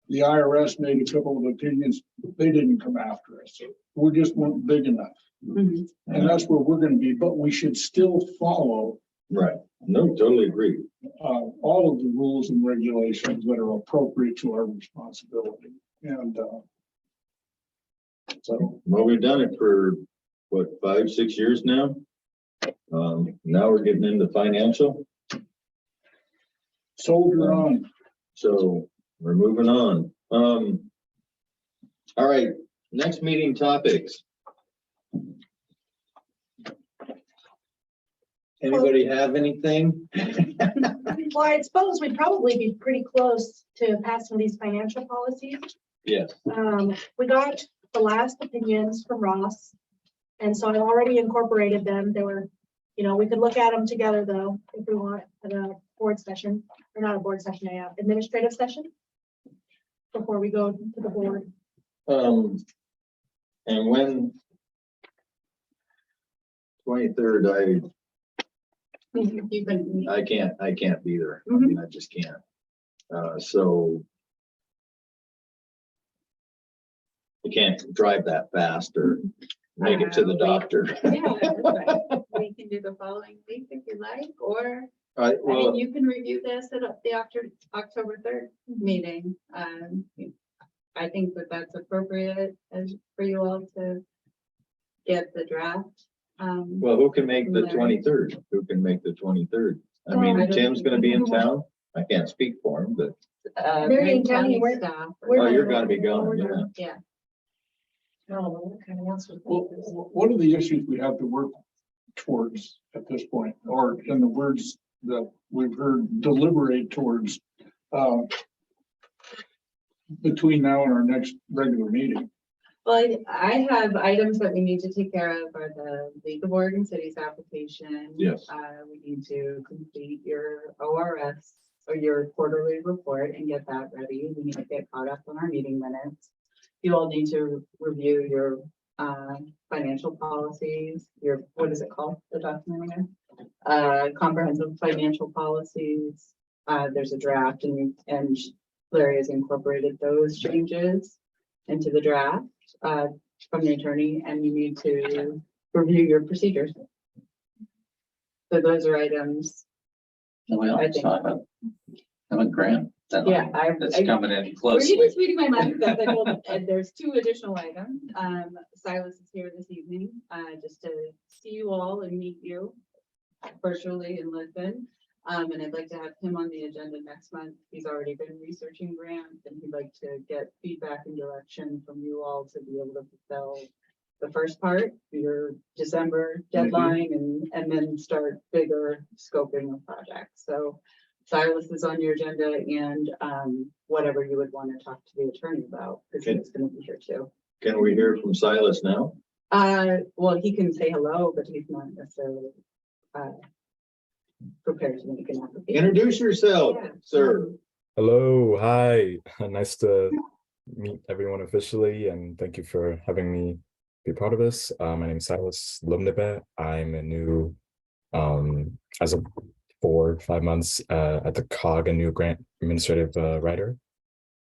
[SPEAKER 6] The IRS made a couple of opinions. They didn't come after us. We just weren't big enough.
[SPEAKER 8] Mhm.
[SPEAKER 6] And that's where we're going to be, but we should still follow
[SPEAKER 2] Right. No, totally agree.
[SPEAKER 6] all of the rules and regulations that are appropriate to our responsibility. And so,
[SPEAKER 2] Well, we've done it for, what, 5, 6 years now? Now we're getting into financial,
[SPEAKER 6] soldier on.
[SPEAKER 2] so we're moving on. All right, next meeting topics. Anybody have anything?
[SPEAKER 5] Well, I suppose we'd probably be pretty close to passing these financial policies.
[SPEAKER 2] Yes.
[SPEAKER 5] We got the last opinions from Ross. And so I already incorporated them. They were, we could look at them together though, if we want at a board session, or not a board session, administrative session. Before we go to the board.
[SPEAKER 2] And when 23rd,
[SPEAKER 8] You've been,
[SPEAKER 2] I can't be there. I mean, I just can't. So you can't drive that fast or make it to the doctor.
[SPEAKER 8] yeah, that's right. We can do the following week if you like, or,
[SPEAKER 2] I,
[SPEAKER 8] I
[SPEAKER 2] well,
[SPEAKER 8] mean, you can review this at the October 3rd meeting. I think that that's appropriate for you all to get the draft.
[SPEAKER 2] well, who can make the 23rd? Who can make the 23rd? I mean,
[SPEAKER 8] I don't
[SPEAKER 2] Tim's gonna be in
[SPEAKER 5] think-
[SPEAKER 2] town. I can't speak for him, but,
[SPEAKER 5] Marion County, we're-
[SPEAKER 8] staff.
[SPEAKER 2] oh, you're gonna be gone, yeah.
[SPEAKER 8] Yeah,
[SPEAKER 1] No, what kind of answer?
[SPEAKER 6] Well, one of the issues we have to work towards at this point, or in the words that we've heard, deliberate towards between now and our next regular meeting.
[SPEAKER 8] well, I have items that we need to take care of are the League of Oregon Cities application.
[SPEAKER 2] Yes.
[SPEAKER 8] We need to complete your ORS or your quarterly report and get that ready. We need to get caught up on our meeting minutes. You all need to review your financial policies, your, what is it called, the document again? Comprehensive financial policies. There's a draft and Larry has incorporated those changes into the draft from the attorney, and you need to review your procedures. So those are items.
[SPEAKER 7] We also have a grant
[SPEAKER 8] Yeah,
[SPEAKER 7] that's coming in
[SPEAKER 8] Were
[SPEAKER 7] closely.
[SPEAKER 8] you just reading my mind? Because I told, there's 2 additional items. Silas is here this evening, just to see you all and meet you virtually and listen. And I'd like to have him on the agenda next month. He's already been researching grants and he'd like to get feedback and direction from you all to be able to fulfill the first part, your December deadline, and then start bigger scoping of projects. So Silas is on your agenda and whatever you would want to talk to the attorney about, because
[SPEAKER 2] Okay.
[SPEAKER 8] he's gonna be here too.
[SPEAKER 2] Can we hear from Silas now?
[SPEAKER 8] Well, he can say hello, but he's not necessarily prepared to make an application.
[SPEAKER 2] Introduce yourself,
[SPEAKER 8] Yeah.
[SPEAKER 2] sir.
[SPEAKER 13] Hello, hi. Nice to meet everyone officially, and thank you for having me be part of this. My name is Silas Lumnibet. I'm a new, as of 4 or 5 months at the COG, a new grant administrative writer.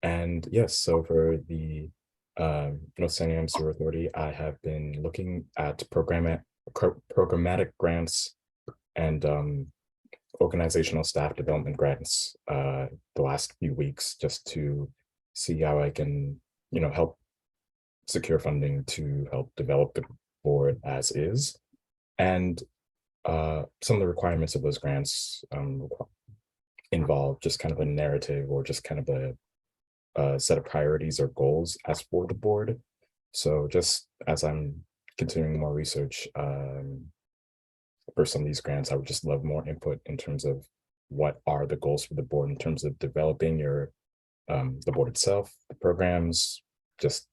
[SPEAKER 13] And yes, so for the North Santiam Sewer Authority, I have been looking at programmatic grants and organizational staff development grants the last few weeks, just to see how I can, help secure funding to help develop the board as is. And some of the requirements of those grants involve just kind of a narrative or just kind of a set of priorities or goals as for the board. So just as I'm continuing more research for some of these grants, I would just love more input in terms of what are the goals for the board in terms of developing your the board itself, the programs, just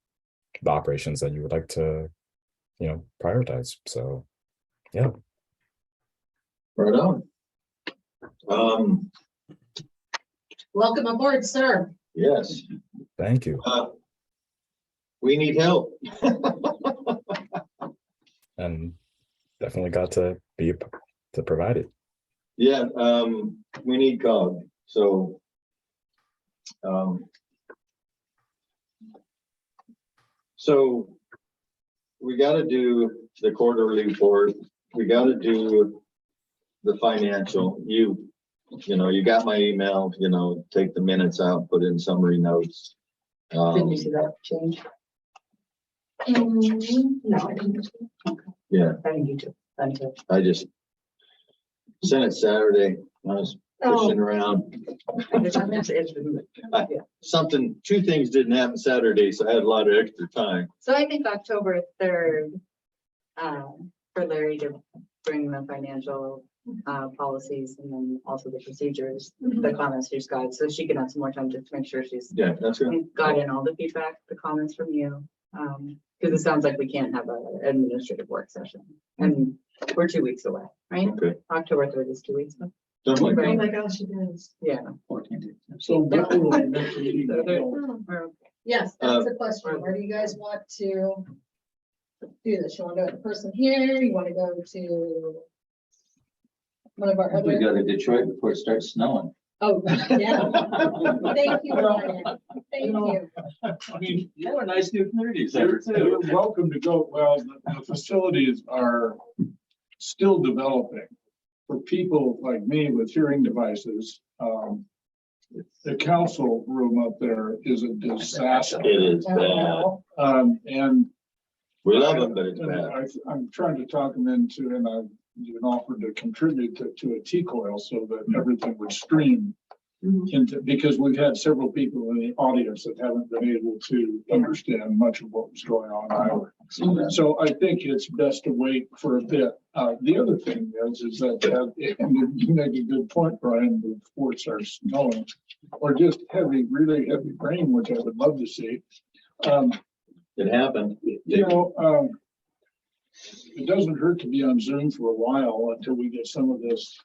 [SPEAKER 13] the operations that you would like to, prioritize. So yeah.
[SPEAKER 2] Right on.
[SPEAKER 1] Welcome aboard, sir.
[SPEAKER 2] Yes,
[SPEAKER 13] Thank you.
[SPEAKER 2] we need help.
[SPEAKER 13] And definitely got to provide it.
[SPEAKER 2] Yeah, we need COG, so. So we gotta do the quarterly report, we gotta do the financial, you got my email, take the minutes out, put in summary notes.
[SPEAKER 1] Did you see that change?
[SPEAKER 5] No, I didn't.
[SPEAKER 2] Yeah,
[SPEAKER 1] I think you do.
[SPEAKER 2] I just sent it Saturday, I was fishing around. Two things didn't happen Saturday, so I had a lot of extra time.
[SPEAKER 8] So I think October 3rd, for Larry to bring the financial policies and then also the procedures, the comments she's got, so she can have some more time to make sure she's
[SPEAKER 2] Yeah, that's good.
[SPEAKER 8] got in all the feedback, the comments from you. Because it sounds like we can't have an administrative work session, and we're 2 weeks away, right?
[SPEAKER 2] Okay.
[SPEAKER 8] October 3rd is 2 weeks.
[SPEAKER 2] Something like
[SPEAKER 8] Right.
[SPEAKER 2] that.
[SPEAKER 5] my gosh, it is.
[SPEAKER 8] Yeah.
[SPEAKER 6] So.
[SPEAKER 8] So there- we're okay.
[SPEAKER 1] Yes, that's the question. Where do you guys want to do this? You want to do it in person here? You want to go to one of our
[SPEAKER 7] We
[SPEAKER 1] other?
[SPEAKER 7] go to Detroit before it starts snowing.
[SPEAKER 1] Oh, yeah. Thank you, Ryan. Thank you.
[SPEAKER 7] I mean, you have a nice new communities
[SPEAKER 6] You're welcome to go. Well, the facilities are still developing. For people like me with hearing devices, the council room up there is a disaster.
[SPEAKER 2] It is bad.
[SPEAKER 6] And
[SPEAKER 2] We love them, but it's
[SPEAKER 6] and
[SPEAKER 2] bad.
[SPEAKER 6] I'm trying to talk them into, and I've even offered to contribute to a T-coil so that everything would stream into, because we've had several people in the audience that haven't been able to understand much of what was going on either. So I think it's best to wait for a bit. The other thing is that, and you make a good point, Brian, before it starts snowing, or just really heavy rain, which I would love to see.
[SPEAKER 2] It happened.
[SPEAKER 6] It doesn't hurt to be on Zoom for a while until we get some of this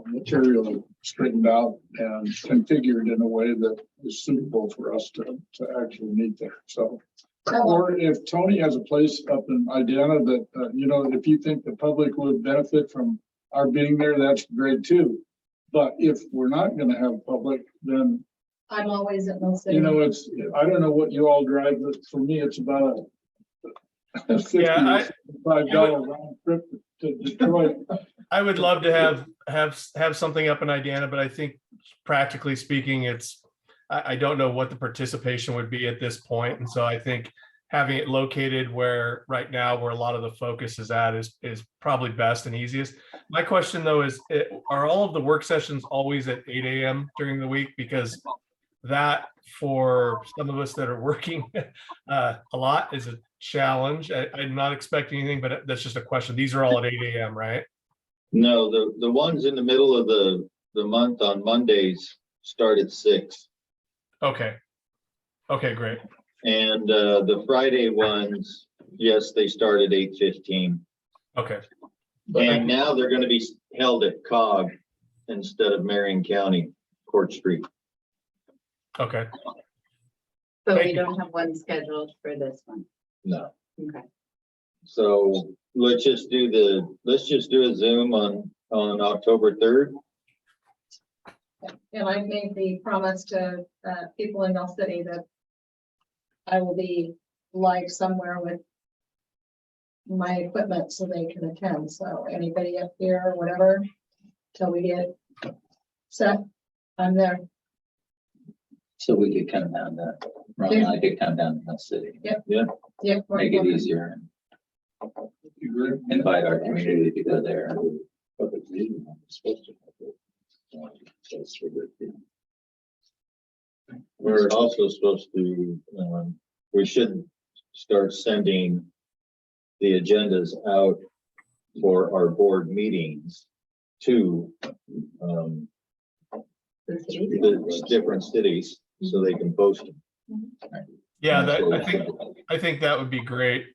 [SPEAKER 6] material straightened out and configured in a way that is suitable for us to actually meet there. So, or if Tony has a place up in Idana that, if you think the public would benefit from our being there, that's great too. But if we're not going to have public, then,
[SPEAKER 1] I'm always at most.
[SPEAKER 6] I don't know what you all drive, but for me, it's about a $55 round trip to Detroit.
[SPEAKER 3] I would love to have something up in Idana, but I think practically speaking, I don't know what the participation would be at this point. And so I think having it located where right now where a lot of the focus is at is probably best and easiest. My question though is, are all of the work sessions always at 8 a.m. during the week? Because that for some of us that are working a lot is a challenge. I'm not expecting anything, but that's just a question. These are all at 8 a.m., right?
[SPEAKER 2] No, the ones in the middle of the month on Mondays start at 6.
[SPEAKER 3] Okay. Okay, great.
[SPEAKER 2] And the Friday ones, yes, they start at 8:15.
[SPEAKER 3] Okay.
[SPEAKER 2] And now they're gonna be held at COG instead of Marion County Court Street.
[SPEAKER 3] Okay.
[SPEAKER 8] But
[SPEAKER 3] Thank
[SPEAKER 8] we
[SPEAKER 3] you.
[SPEAKER 8] don't have one scheduled for this one.
[SPEAKER 2] No.
[SPEAKER 8] Okay.
[SPEAKER 2] So let's just do a Zoom on October 3rd.
[SPEAKER 1] And I made the promise to people in Mill City that I will be live somewhere with my equipment so they can attend. So anybody up here or whatever, till we get set, I'm there.
[SPEAKER 7] So we could come down to, Ron and I could come down to the city.
[SPEAKER 1] Yep.
[SPEAKER 2] Yeah.
[SPEAKER 1] Yep.
[SPEAKER 7] Make it easier and invite our community to go there.
[SPEAKER 10] Public meeting, I'm supposed to have it. That's for the,
[SPEAKER 2] We're also supposed to, we should start sending the agendas out for our board meetings to the different cities so they can post them.
[SPEAKER 3] Yeah, I think that would be great.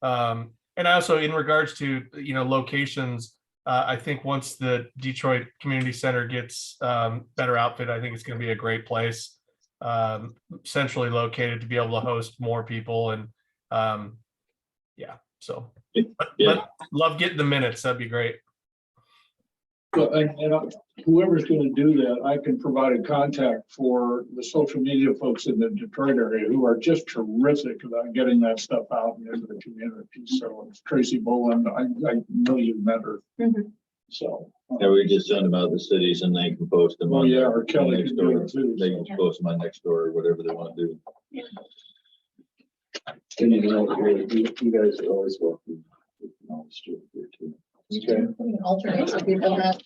[SPEAKER 3] And also in regards to, locations, I think once the Detroit Community Center gets better outfit, I think it's going to be a great place, centrally located to be able to host more people. And so
[SPEAKER 2] Yeah.
[SPEAKER 3] love getting the minutes. That'd be great.
[SPEAKER 6] And whoever's gonna do that, I can provide a contact for the social media folks in the Detroit area who are just terrific about getting that stuff out into the community. So it's Tracy Boland, I know you've met her.
[SPEAKER 1] Mhm.
[SPEAKER 6] So.
[SPEAKER 2] Yeah, we just send them out to cities and they can post them.
[SPEAKER 6] Oh,
[SPEAKER 2] on
[SPEAKER 6] yeah, or Kelly
[SPEAKER 2] next
[SPEAKER 6] can do
[SPEAKER 2] door.
[SPEAKER 6] it too.
[SPEAKER 2] They can post them on next door or whatever they want to do.
[SPEAKER 10] and you guys are always welcome. You can always do it here too.
[SPEAKER 2] Okay.
[SPEAKER 1] Alternate so people that.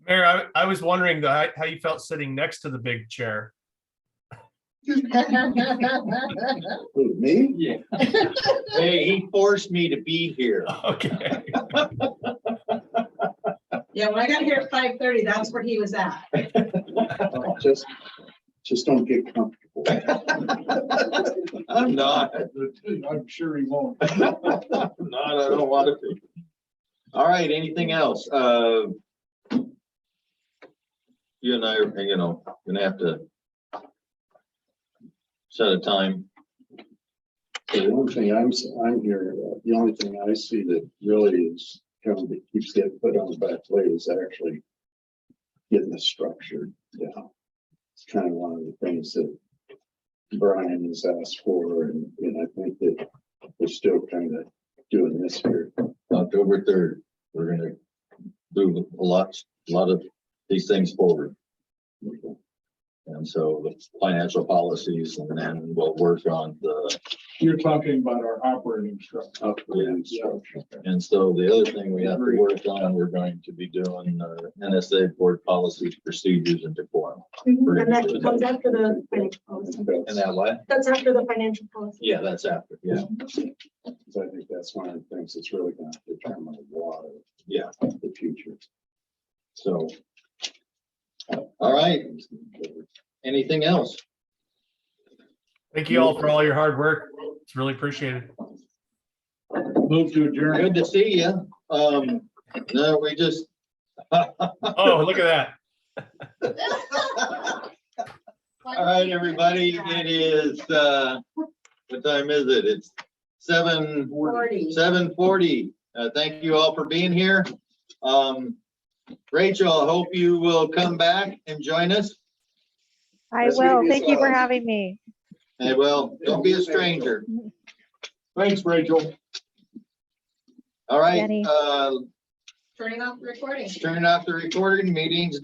[SPEAKER 3] Mayor, I was wondering how you felt sitting next to the big chair.
[SPEAKER 10] Who, me?
[SPEAKER 2] Yeah. Hey, he forced me to be here.
[SPEAKER 3] Okay.
[SPEAKER 1] Yeah, when I got here at 5:30, that's where he was at.
[SPEAKER 10] Just don't get comfortable.
[SPEAKER 2] I'm not.
[SPEAKER 6] I'm sure he won't.
[SPEAKER 2] I'm not, I don't want to be. All right, anything else? You and I are, gonna have to set a time.
[SPEAKER 10] The only thing I'm here, the only thing I see that really is kind of that keeps getting put on the back plate is actually getting the structure down. It's kind of one of the things that Brian has asked for, and I think that we're still kind of doing this here.
[SPEAKER 2] October 3rd, we're gonna move a lot of these things forward. And so the financial policies, and then we'll work on the,
[SPEAKER 6] You're talking about our operating structure.
[SPEAKER 10] Upgrading structure.
[SPEAKER 2] and so the other thing we have to work on, we're going to be doing NSA board policies, procedures, and decorum.
[SPEAKER 5] And that comes after the financial policy.
[SPEAKER 2] And that what?
[SPEAKER 5] That's after the financial policy.
[SPEAKER 2] Yeah, that's after, yeah.
[SPEAKER 10] So I think that's one of the things that's really going to determine a lot of
[SPEAKER 2] Yeah,
[SPEAKER 10] the future.
[SPEAKER 2] so. All right, anything else?
[SPEAKER 3] Thank you all for all your hard work. It's really appreciated.
[SPEAKER 6] Move to adjourn.
[SPEAKER 2] Good to see you. No, we just.
[SPEAKER 3] Oh, look at that.
[SPEAKER 2] All right, everybody, it is, what time is it? It's 7:40. Thank you all for being here. Rachel, I hope you will come back and join us.
[SPEAKER 14] I
[SPEAKER 10] That's
[SPEAKER 14] will.
[SPEAKER 10] really
[SPEAKER 14] Thank you for
[SPEAKER 10] good.
[SPEAKER 14] having me.
[SPEAKER 2] Hey, well, don't be a stranger.
[SPEAKER 6] Thanks, Rachel.
[SPEAKER 2] All right,
[SPEAKER 14] Jenny.
[SPEAKER 1] Turning off the recording.
[SPEAKER 2] turn off the recording, meetings